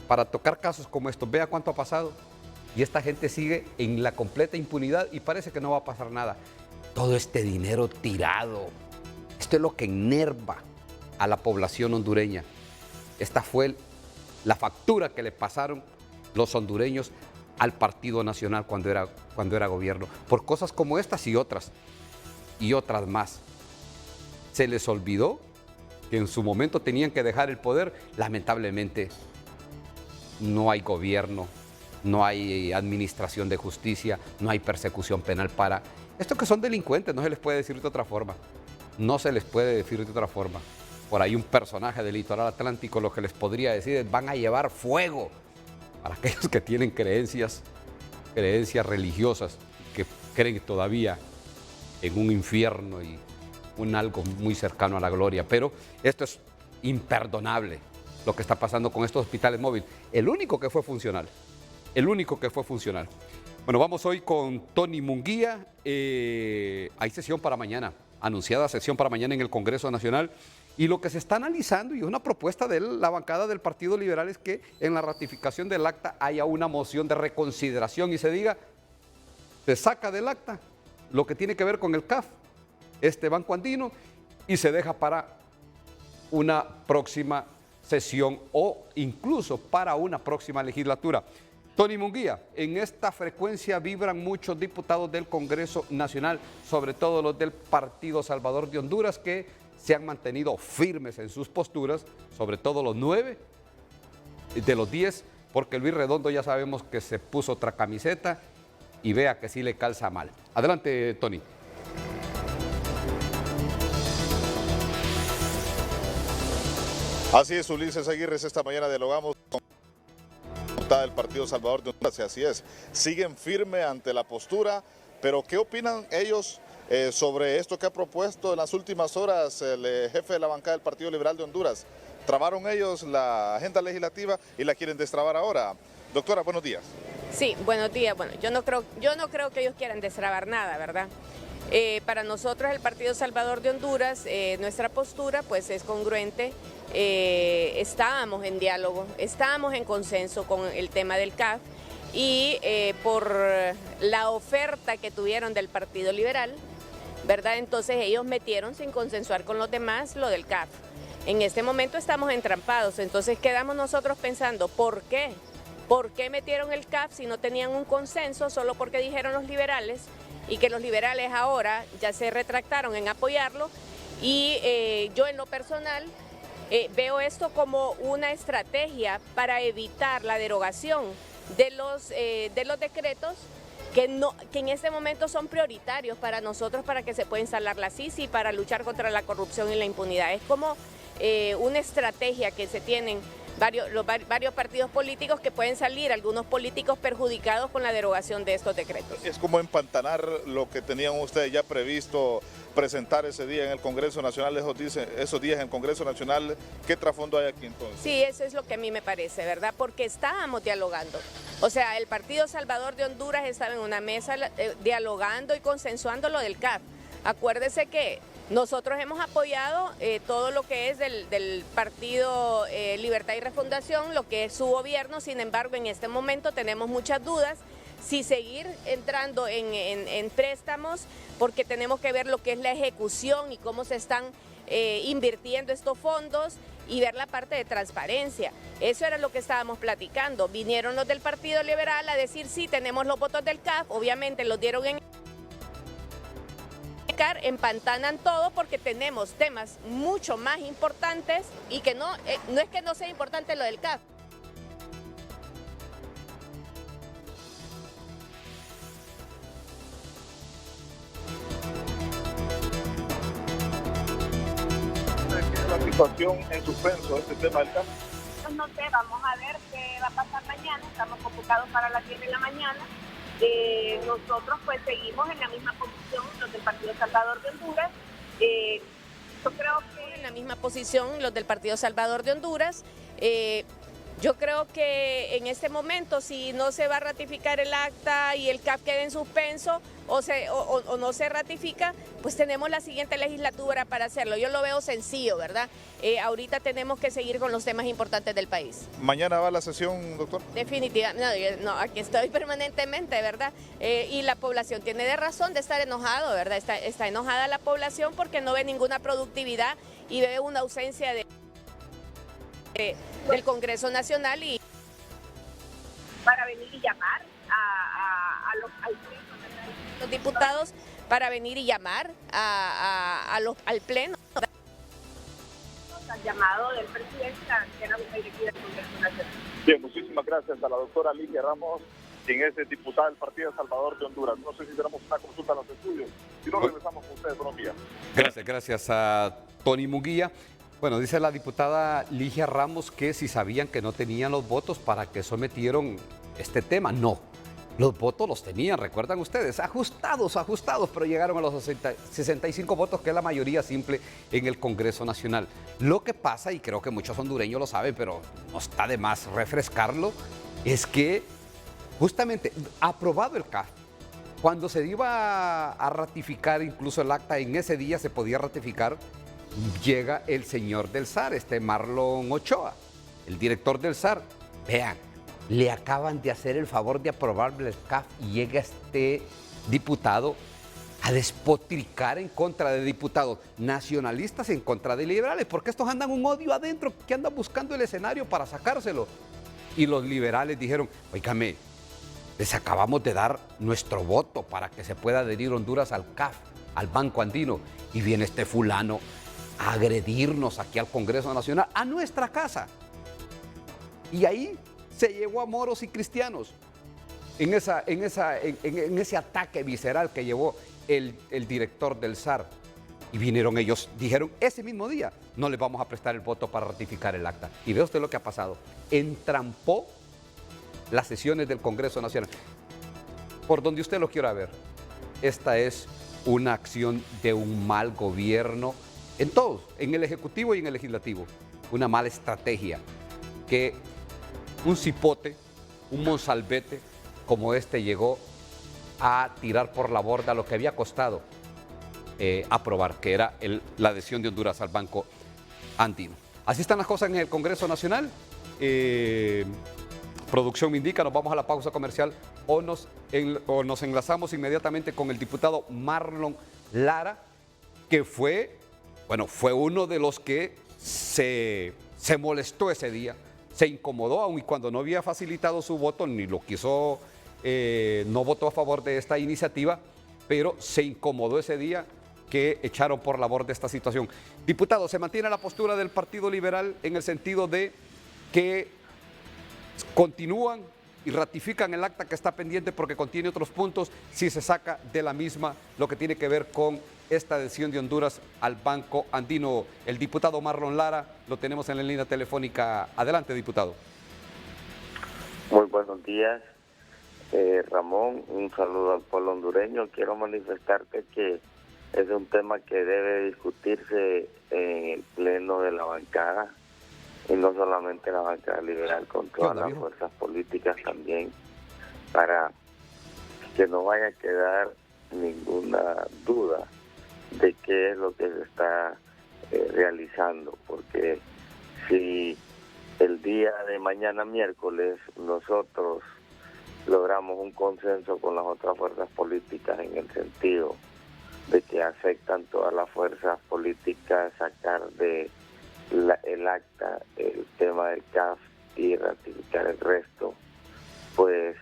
para tocar casos como estos. Vea cuánto ha pasado. Y esta gente sigue en la completa impunidad y parece que no va a pasar nada. Todo este dinero tirado, esto es lo que enerva a la población hondureña. Esta fue la factura que le pasaron los hondureños al Partido Nacional cuando era gobierno, por cosas como estas y otras más. Se les olvidó que en su momento tenían que dejar el poder. Lamentablemente no hay gobierno, no hay administración de justicia, no hay persecución penal para estos que son delincuentes. No se les puede decir de otra forma, no se les puede decir de otra forma. Por ahí un personaje del litoral atlántico lo que les podría decir es: van a llevar fuego para aquellos que tienen creencias religiosas, que creen todavía en un infierno y un algo muy cercano a la gloria. Pero esto es imperdonable lo que está pasando con estos hospitales móviles. El único que fue funcional. El único que fue funcional. Bueno, vamos hoy con Tony Munguía. Hay sesión para mañana, anunciada sesión para mañana en el Congreso Nacional. Y lo que se está analizando, y es una propuesta de la bancada del Partido Liberal, es que en la ratificación del acta haya una moción de reconsideración y se diga, se saca del acta lo que tiene que ver con el CAF, este Banco Andino, y se deja para una próxima sesión o incluso para una próxima legislatura. Tony Munguía, en esta frecuencia vibran muchos diputados del Congreso Nacional, sobre todo los del Partido Salvador de Honduras, que se han mantenido firmes en sus posturas, sobre todo los 9 de los 10, porque Luis Redondo ya sabemos que se puso otra camiseta y vea que sí le calza mal. Adelante, Tony. Así es, Ulises Aguirre, esta mañana dialogamos con la diputada del Partido Salvador de Honduras, y así es, siguen firme ante la postura, pero ¿qué opinan ellos sobre esto que ha propuesto en las últimas horas el jefe de la bancada del Partido Liberal de Honduras? Trabaron ellos la agenda legislativa y la quieren destrabar ahora. Doctora, buenos días. Sí, buenos días. Bueno, yo no creo que ellos quieran destrabar nada, ¿verdad? Para nosotros, el Partido Salvador de Honduras, nuestra postura pues es congruente. Estábamos en diálogo, estábamos en consenso con el tema del CAF y por la oferta que tuvieron del Partido Liberal, ¿verdad? Entonces ellos metieron sin consensuar con los demás lo del CAF. En este momento estamos entrampados, entonces quedamos nosotros pensando, ¿por qué? ¿Por qué metieron el CAF si no tenían un consenso solo porque dijeron los liberales y que los liberales ahora ya se retractaron en apoyarlo? Y yo en lo personal veo esto como una estrategia para evitar la derogación de los decretos que en este momento son prioritarios para nosotros, para que se pueda instalar la CICI, para luchar contra la corrupción y la impunidad. Es como una estrategia que se tienen varios partidos políticos, que pueden salir algunos políticos perjudicados con la derogación de estos decretos. Es como empantanar lo que tenían ustedes ya previsto presentar ese día en el Congreso Nacional, esos días en el Congreso Nacional. ¿Qué trasfondo hay aquí entonces? Sí, eso es lo que a mí me parece, ¿verdad? Porque estábamos dialogando. O sea, el Partido Salvador de Honduras estaba en una mesa dialogando y consensuando lo del CAF. Acuérdese que nosotros hemos apoyado todo lo que es del Partido Libertad y Refundación, lo que es su gobierno. Sin embargo, en este momento tenemos muchas dudas si seguir entrando en préstamos, porque tenemos que ver lo que es la ejecución y cómo se están invirtiendo estos fondos y ver la parte de transparencia. Eso era lo que estábamos platicando. Vinieron los del Partido Liberal a decir, sí, tenemos los votos del CAF, obviamente los dieron empantanan todo porque tenemos temas mucho más importantes y que no es que no sea importante lo del CAF. La situación en suspenso, este tema del CAF. No sé, vamos a ver qué va a pasar mañana. Estamos convocados para las 10 de la mañana. Nosotros pues seguimos en la misma posición, los del Partido Salvador de Honduras. Yo creo que en la misma posición los del Partido Salvador de Honduras. Yo creo que en este momento, si no se va a ratificar el acta y el CAF queda en suspenso o no se ratifica, pues tenemos la siguiente legislatura para hacerlo. Yo lo veo sencillo, ¿verdad? Ahorita tenemos que seguir con los temas importantes del país. ¿Mañana va la sesión, doctor? Definitivamente, no, aquí estoy permanentemente, ¿verdad? Y la población tiene de razón de estar enojado, ¿verdad? Está enojada la población porque no ve ninguna productividad y ve una ausencia del Congreso Nacional y para venir y llamar los diputados para venir y llamar al Pleno. Al llamado del presidente a la directiva del Congreso Nacional. Bien, muchísimas gracias a la doctora Ligia Ramos, quien es diputada del Partido Salvador de Honduras. No sé si tenemos una consulta a los estudios. Si no, regresamos con ustedes. Buenos días. Gracias a Tony Munguía. Bueno, dice la diputada Ligia Ramos que si sabían que no tenían los votos, ¿para qué sometieron este tema? No. Los votos los tenían, recuerdan ustedes, ajustados, pero llegaron a los 65 votos, que es la mayoría simple en el Congreso Nacional. Lo que pasa, y creo que muchos hondureños lo saben, pero no está de más refrescarlo, es que justamente aprobado el CAF, cuando se iba a ratificar incluso el acta, en ese día se podía ratificar, llega el señor del SAR, Marlon Ochoa, el director del SAR. Vean, le acaban de hacer el favor de aprobarle el CAF y llega este diputado a despotricar en contra de diputados nacionalistas, en contra de liberales, porque estos andan un odio adentro, que andan buscando el escenario para sacárselo. Y los liberales dijeron, oígame, les acabamos de dar nuestro voto para que se pueda adherir Honduras al CAF, al Banco Andino, y viene este fulano a agredirnos aquí al Congreso Nacional, a nuestra casa. Y ahí se llevó a moros y cristianos en ese ataque visceral que llevó el director del SAR. Y vinieron ellos, dijeron ese mismo día, no les vamos a prestar el voto para ratificar el acta. Y ve usted lo que ha pasado. Entrampó las sesiones del Congreso Nacional. Por donde usted lo quiera ver, esta es una acción de un mal gobierno en todos, en el Ejecutivo y en el Legislativo. Una mala estrategia que un cipote, un monsalvete como este llegó a tirar por la borda lo que había costado aprobar, que era la adhesión de Honduras al Banco Andino. Así están las cosas en el Congreso Nacional. Producción me indica, nos vamos a la pausa comercial o nos enlazamos inmediatamente con el diputado Marlon Lara, que fue uno de los que se molestó ese día, se incomodó, aun y cuando no había facilitado su voto, ni lo quiso, no votó a favor de esta iniciativa, pero se incomodó ese día que echaron por la borda esta situación. Diputado, ¿se mantiene la postura del Partido Liberal en el sentido de que continúan y ratifican el acta que está pendiente porque contiene otros puntos si se saca de la misma lo que tiene que ver con esta adhesión de Honduras al Banco Andino? El diputado Marlon Lara lo tenemos en la línea telefónica. Adelante, diputado. Muy buenos días, Ramón. Un saludo al pueblo hondureño. Quiero manifestarte que es un tema que debe discutirse en el pleno de la bancada, y no solamente la bancada liberal, con todas las fuerzas políticas también, para que no vaya a quedar ninguna duda de qué es lo que se está realizando, porque si el día de mañana miércoles nosotros logramos un consenso con las otras fuerzas políticas en el sentido de que aceptan todas las fuerzas políticas sacar de el acta, el tema del CAF y ratificar el resto, pues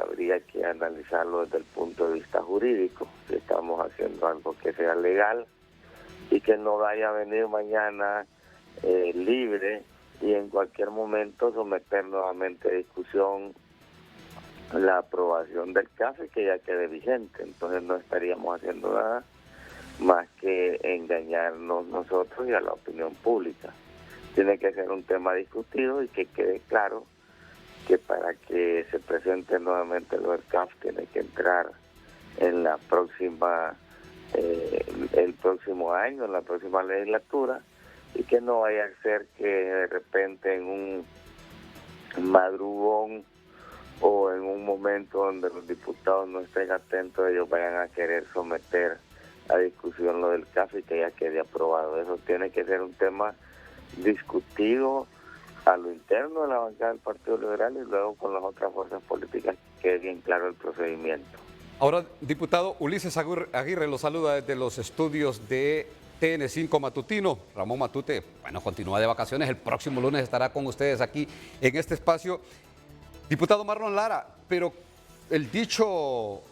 habría que analizarlo desde el punto de vista jurídico, si estamos haciendo algo que sea legal y que no vaya a venir mañana libre y en cualquier momento someter nuevamente a discusión la aprobación del CAF y que ya quede vigente. Entonces no estaríamos haciendo nada más que engañarnos nosotros y a la opinión pública. Tiene que ser un tema discutido y que quede claro que para que se presente nuevamente el CAF tiene que entrar en la próxima el próximo año, en la próxima legislatura, y que no vaya a ser que de repente en un madrugón o en un momento donde los diputados no estén atentos, ellos vayan a querer someter a discusión lo del CAF y que ya quede aprobado. Eso tiene que ser un tema discutido a lo interno de la bancada del Partido Liberal y luego con las otras fuerzas políticas que quede bien claro el procedimiento. Ahora, diputado Ulises Aguirre lo saluda desde los estudios de TN5 Matutino. Ramón Matute, continúa de vacaciones, el próximo lunes estará con ustedes aquí en este espacio. Diputado Marlon Lara, pero el dicho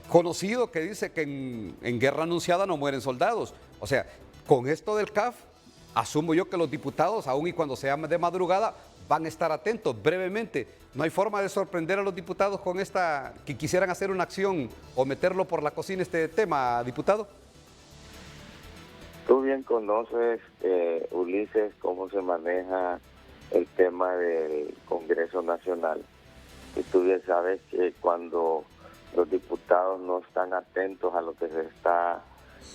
conocido que dice que en guerra anunciada no mueren soldados. O sea, con esto del CAF, asumo yo que los diputados, aun y cuando sea de madrugada, van a estar atentos. Brevemente, ¿no hay forma de sorprender a los diputados con esta, que quisieran hacer una acción o meterlo por la cocina este tema, diputado? Tú bien conoces, Ulises, cómo se maneja el tema del Congreso Nacional. y tú bien sabes que cuando los diputados no están atentos a lo que se está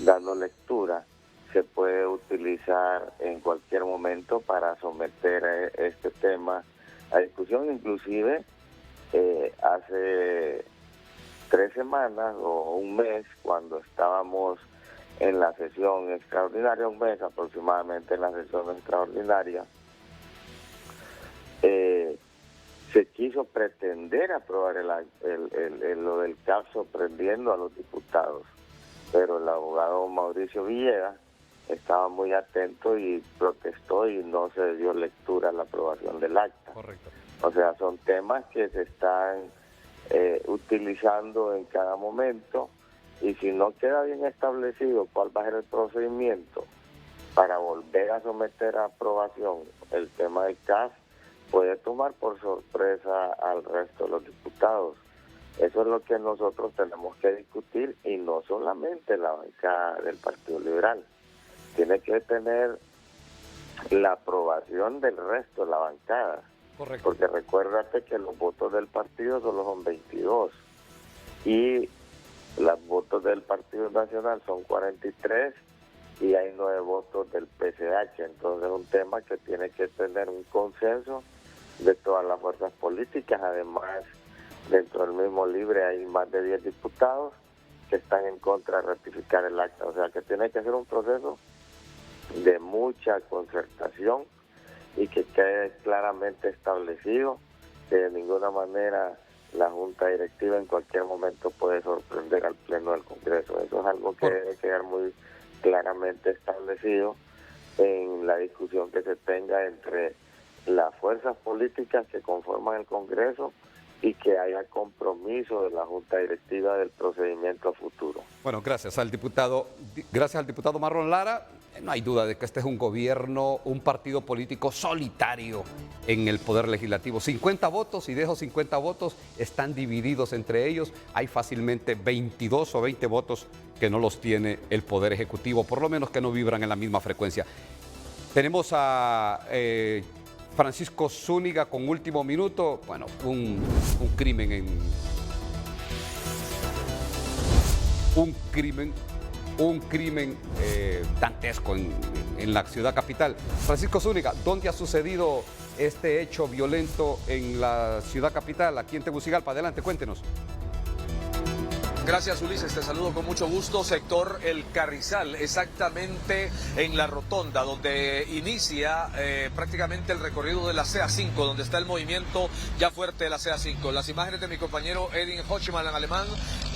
dando lectura, se puede utilizar en cualquier momento para someter este tema a discusión. Inclusive hace 3 semanas o un mes, cuando estábamos en la sesión extraordinaria, un mes aproximadamente en la sesión extraordinaria, se quiso pretender aprobar lo del CAF sorprendiendo a los diputados, pero el abogado Mauricio Villegas estaba muy atento y protestó y no se dio lectura a la aprobación del acta. Correcto. O sea, son temas que se están utilizando en cada momento, y si no queda bien establecido cuál va a ser el procedimiento para volver a someter a aprobación el tema del CAF, puede tomar por sorpresa al resto de los diputados. Eso es lo que nosotros tenemos que discutir, y no solamente la bancada del Partido Liberal. Tiene que tener la aprobación del resto de la bancada. Correcto. Porque recuérdate que los votos del partido solo son 22 y los votos del Partido Nacional son 43 y hay 9 votos del PCH. Entonces es un tema que tiene que tener un consenso de todas las fuerzas políticas. Además, dentro del mismo Libre hay más de 10 diputados que están en contra de ratificar el acta. O sea que tiene que ser un proceso de mucha concertación y que quede claramente establecido que de ninguna manera la Junta Directiva en cualquier momento puede sorprender al Pleno del Congreso. Eso es algo que debe quedar muy claramente establecido en la discusión que se tenga entre las fuerzas políticas que conforman el Congreso y que haya compromiso de la Junta Directiva del procedimiento a futuro. Bueno, gracias al diputado Marlon Lara. No hay duda de que este es un gobierno, un partido político solitario en el Poder Legislativo. 50 votos, y de esos 50 votos están divididos entre ellos. Hay fácilmente 22 o 20 votos que no los tiene el Poder Ejecutivo, por lo menos que no vibran en la misma frecuencia. Tenemos a Francisco Zúñiga con último minuto. Bueno, un crimen dantesco en la ciudad capital. Francisco Zúñiga, ¿dónde ha sucedido este hecho violento en la ciudad capital, aquí en Tegucigalpa? Adelante, cuéntenos. Gracias, Ulises, te saludo con mucho gusto. Sector El Carrizal, exactamente en la rotonda donde inicia prácticamente el recorrido de la CA5, donde está el movimiento ya fuerte de la CA5. Las imágenes de mi compañero Edin Hochman en alemán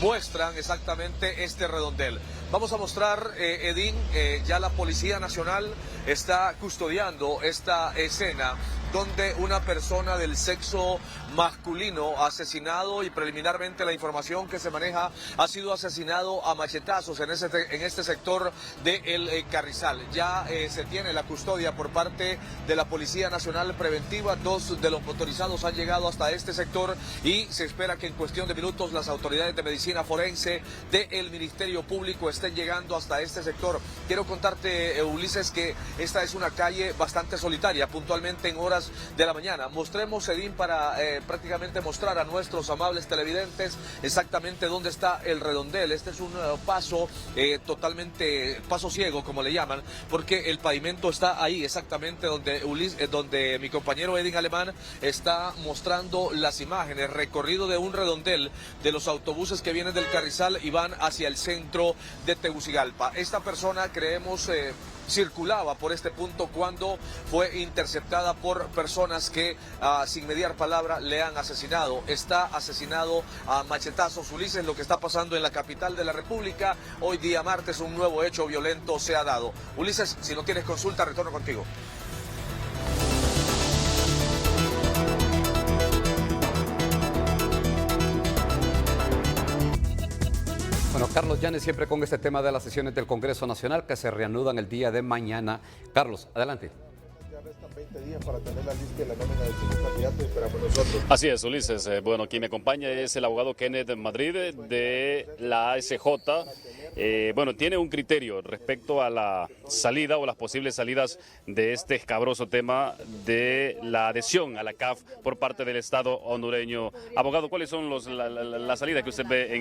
muestran exactamente este redondel. Vamos a mostrar, Edin, ya la Policía Nacional está custodiando esta escena donde una persona del sexo masculino asesinado, y preliminarmente la información que se maneja ha sido asesinado a machetazos en este sector de El Carrizal. Ya se tiene la custodia por parte de la Policía Nacional Preventiva. 2 de los motorizados han llegado hasta este sector y se espera que en cuestión de minutos las autoridades de medicina forense del Ministerio Público estén llegando hasta este sector. Quiero contarte, Ulises, que esta es una calle bastante solitaria, puntualmente en horas de la mañana. Mostremos, Edín, para prácticamente mostrar a nuestros amables televidentes exactamente dónde está el redondel. Este es un paso totalmente paso ciego, como le llaman, porque el pavimento está ahí exactamente donde mi compañero Edin Alemán está mostrando las imágenes, recorrido de un redondel de los autobuses que vienen del Carrizal y van hacia el centro de Tegucigalpa. Esta persona, creemos, circulaba por este punto cuando fue interceptada por personas que sin mediar palabra le han asesinado. Está asesinado a machetazos. Ulises, lo que está pasando en la capital de la República hoy día martes, un nuevo hecho violento se ha dado. Ulises, si no tienes consulta, retorno contigo. Bueno, Carlos Llanes siempre con este tema de las sesiones del Congreso Nacional que se reanudan el día de mañana. Carlos, adelante. Ya restan 20 días para tener la lista y la nómina del señor candidato y esperamos nosotros. Así es, Ulises. Bueno, quien me acompaña es el abogado Kenneth Madrid de la ASJ. Bueno, tiene un criterio respecto a la salida o las posibles salidas de este escabroso tema de la adhesión a la CAF por parte del Estado hondureño. Abogado, ¿cuáles son las salidas que usted ve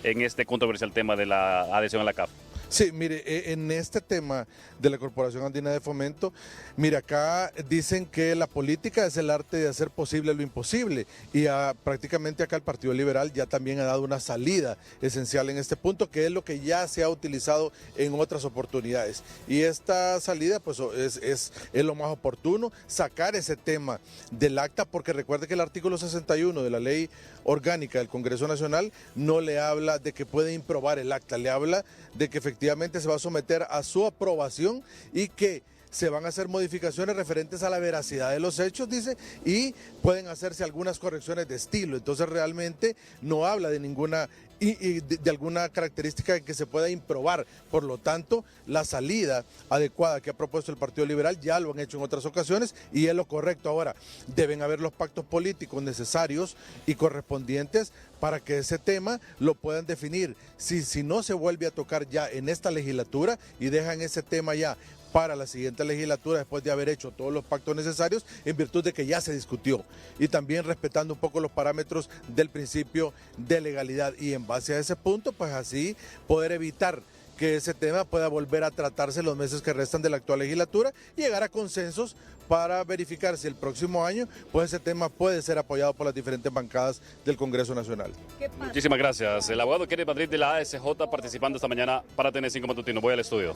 en este controversial tema de la adhesión a la CAF? Sí, mire, en este tema de la Corporación Andina de Fomento, mire, acá dicen que la política es el arte de hacer posible lo imposible y prácticamente acá el Partido Liberal ya también ha dado una salida esencial en este punto, que es lo que ya se ha utilizado en otras oportunidades. Y esta salida pues es lo más oportuno, sacar ese tema del acta, porque recuerde que el artículo 61 de la Ley Orgánica del Congreso Nacional no le habla de que puede improbar el acta, le habla de que efectivamente se va a someter a su aprobación y que se van a hacer modificaciones referentes a la veracidad de los hechos, dice, y pueden hacerse algunas correcciones de estilo. Entonces realmente no habla de ninguna de alguna característica que se pueda improbar. Por lo tanto, la salida adecuada que ha propuesto el Partido Liberal ya lo han hecho en otras ocasiones y es lo correcto. Ahora, deben haber los pactos políticos necesarios y correspondientes para que ese tema lo puedan definir. Si no se vuelve a tocar ya en esta legislatura y dejan ese tema ya para la siguiente legislatura después de haber hecho todos los pactos necesarios en virtud de que ya se discutió y también respetando un poco los parámetros del principio de legalidad y en base a ese punto pues así poder evitar que ese tema pueda volver a tratarse los meses que restan de la actual legislatura y llegar a consensos para verificar si el próximo año pues ese tema puede ser apoyado por las diferentes bancadas del Congreso Nacional. Muchísimas gracias. El abogado Kenneth Madrid de la ASJ participando esta mañana para TN5 Matutino. Voy al estudio.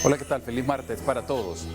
Hola, ¿qué tal? Feliz martes para todos.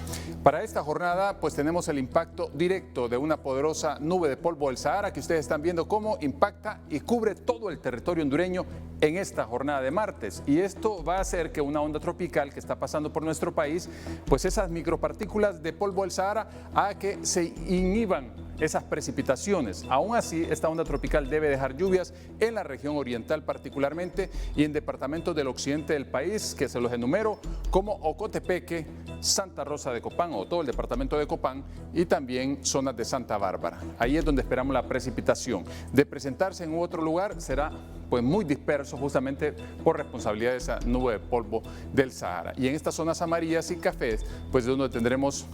Para esta jornada, pues tenemos el impacto directo de una poderosa nube de polvo del Sahara que ustedes están viendo cómo impacta y cubre todo el territorio hondureño en esta jornada de martes. Y esto va a hacer que una onda tropical que está pasando por nuestro país, pues esas micropartículas de polvo del Sahara haga que se inhiban esas precipitaciones. Aún así, esta onda tropical debe dejar lluvias en la región oriental particularmente y en departamentos del occidente del país, que se los enumero, como Ocotepeque, Santa Rosa de Copán o todo el departamento de Copán y también zonas de Santa Bárbara. Ahí es donde esperamos la precipitación. De presentarse en otro lugar será pues muy disperso justamente por responsabilidad de esa nube de polvo del Sahara. Y en estas zonas amarillas y cafés, pues es donde tendremos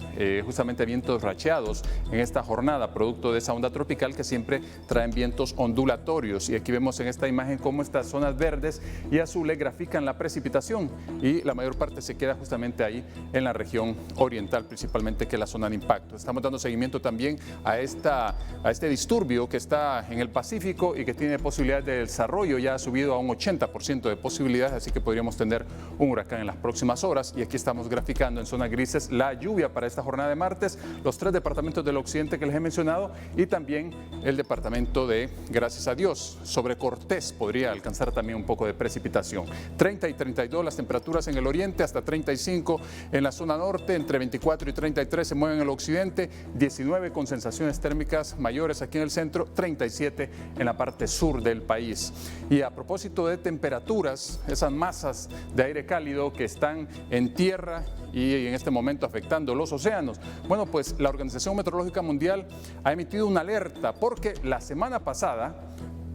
justamente vientos racheados en esta jornada, producto de esa onda tropical que siempre traen vientos ondulatorios. Y aquí vemos en esta imagen cómo estas zonas verdes y azules grafican la precipitación y la mayor parte se queda justamente ahí en la región oriental, principalmente, que es la zona de impacto. Estamos dando seguimiento también a este disturbio que está en el Pacífico y que tiene posibilidades de desarrollo. Ya ha subido a un 80% de posibilidades, así que podríamos tener un huracán en las próximas horas. Y aquí estamos graficando en zonas grises la lluvia para esta jornada de martes, los 3 departamentos del occidente que les he mencionado y también el departamento de, gracias a Dios, sobre Cortés podría alcanzar también un poco de precipitación. 30 y 32 las temperaturas en el oriente, hasta 35 en la zona norte, entre 24 y 33 se mueven en el occidente, 19 con sensaciones térmicas mayores aquí en el centro, 37 en la parte sur del país. Y a propósito de temperaturas, esas masas de aire cálido que están en tierra y en este momento afectando los océanos, bueno, pues la Organización Meteorológica Mundial ha emitido una alerta porque la semana pasada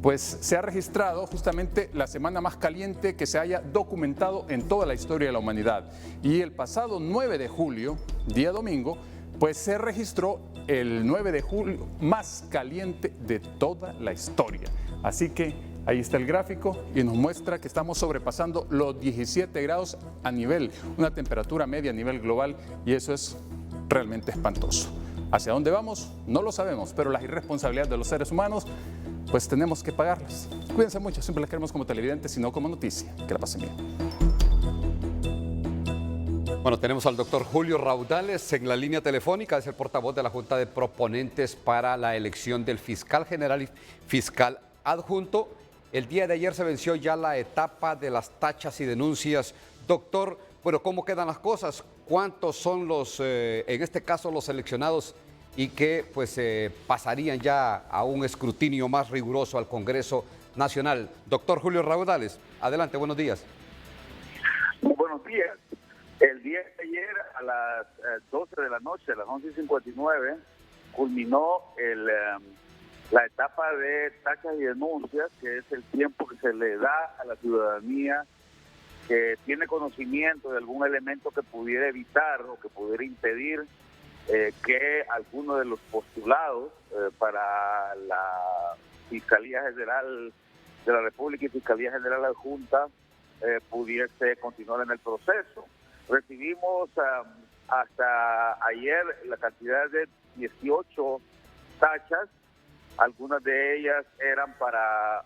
pues se ha registrado justamente la semana más caliente que se haya documentado en toda la historia de la humanidad. Y el pasado 9 de julio, día domingo, pues se registró el 9 de julio más caliente de toda la historia. Así que ahí está el gráfico y nos muestra que estamos sobrepasando los 17 grados a nivel, una temperatura media a nivel global y eso es realmente espantoso. ¿Hacia dónde vamos? No lo sabemos, pero las irresponsabilidades de los seres humanos, pues tenemos que pagarlas. Cuídense mucho, siempre las queremos como televidentes, sino como noticia. Que la pasen bien. Bueno, tenemos al doctor Julio Raudales en la línea telefónica, es el portavoz de la Junta de Proponentes para la elección del fiscal general y fiscal adjunto. El día de ayer se venció ya la etapa de las tachas y denuncias. Doctor, bueno, ¿cómo quedan las cosas? ¿Cuántos son en este caso, los seleccionados y que pues pasarían ya a un escrutinio más riguroso al Congreso nacional. Doctor Julio Raudales, adelante, buenos días. Muy buenos días. El día de ayer a las 12 de la noche, a las 11:59, culminó la etapa de tachas y denuncias, que es el tiempo que se le da a la ciudadanía que tiene conocimiento de algún elemento que pudiera evitar o que pudiera impedir que alguno de los postulados para la Fiscalía General de la República y Fiscalía General Adjunta pudiese continuar en el proceso. Recibimos hasta ayer la cantidad de 18 tachas, algunas de ellas eran para,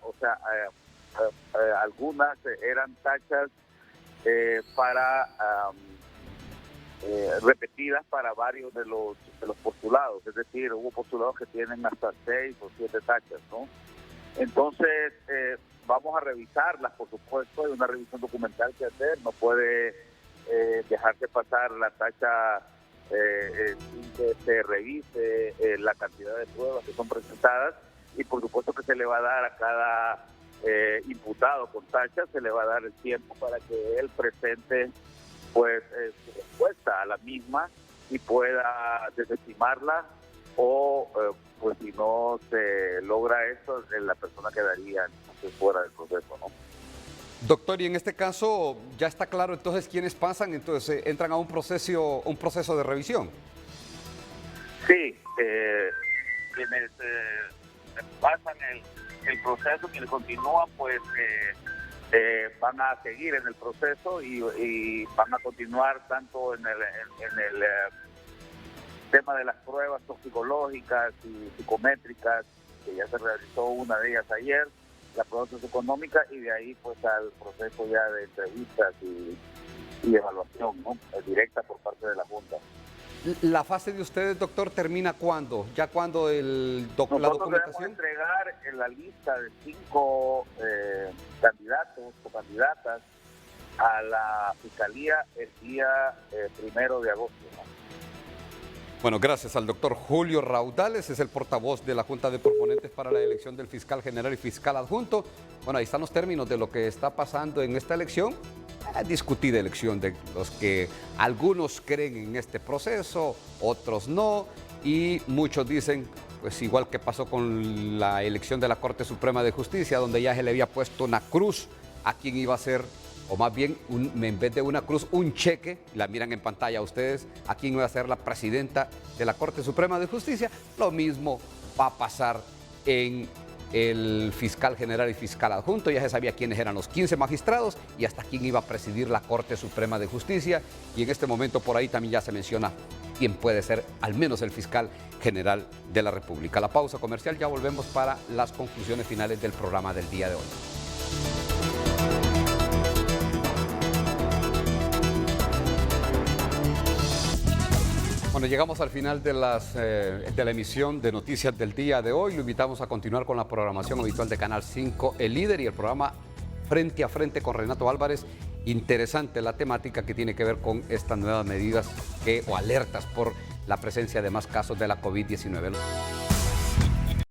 algunas eran tachas para repetidas para varios de los postulados, es decir, hubo postulados que tienen hasta 6 o 7 tachas, ¿no? Entonces, vamos a revisarlas, por supuesto, hay una revisión documental que hacer, no puede dejarse pasar la tacha sin que se revise la cantidad de pruebas que son presentadas, y por supuesto que se le va a dar a cada imputado con tacha, se le va a dar el tiempo para que él presente pues su respuesta a la misma y pueda desestimarla, o pues si no se logra eso, la persona quedaría fuera del proceso, ¿no? Doctor, y en este caso ya está claro entonces quiénes pasan, entonces entran a un proceso de revisión. Sí, quienes pasan el proceso, quienes continúan, pues van a seguir en el proceso y van a continuar tanto en el tema de las pruebas toxicológicas y psicométricas, que ya se realizó una de ellas ayer, la prueba socioeconómica, y de ahí pues al proceso ya de entrevistas y evaluación, ¿no? Directa por parte de la Junta. ¿La fase de ustedes, doctor, termina cuándo? ¿Ya cuando la documentación? Debemos entregar en la lista de 5 candidatos o candidatas a la Fiscalía el día 1 de agosto, ¿no? Bueno, gracias al doctor Julio Raudales, es el portavoz de la Junta de Proponentes para la elección del fiscal general y fiscal adjunto. Bueno, ahí están los términos de lo que está pasando en esta elección. Discutida elección de los que algunos creen en este proceso, otros no, y muchos dicen, pues igual que pasó con la elección de la Corte Suprema de Justicia, donde ya se le había puesto una cruz a quien iba a ser, o más bien, en vez de una cruz, un cheque, la miran en pantalla ustedes, a quien iba a ser la presidenta de la Corte Suprema de Justicia. Lo mismo va a pasar en el fiscal general y fiscal adjunto. Ya se sabía quiénes eran los 15 magistrados y hasta quién iba a presidir la Corte Suprema de Justicia, y en este momento por ahí también ya se menciona quién puede ser al menos el fiscal general de la República. La pausa comercial, ya volvemos para las conclusiones finales del programa del día de hoy. Bueno, llegamos al final de la emisión de Noticias del día de hoy. Lo invitamos a continuar con la programación habitual de Canal 5, El Líder, y el programa Frente a Frente con Renato Álvarez. Interesante la temática que tiene que ver con estas nuevas medidas o alertas por la presencia de más casos de la COVID-19.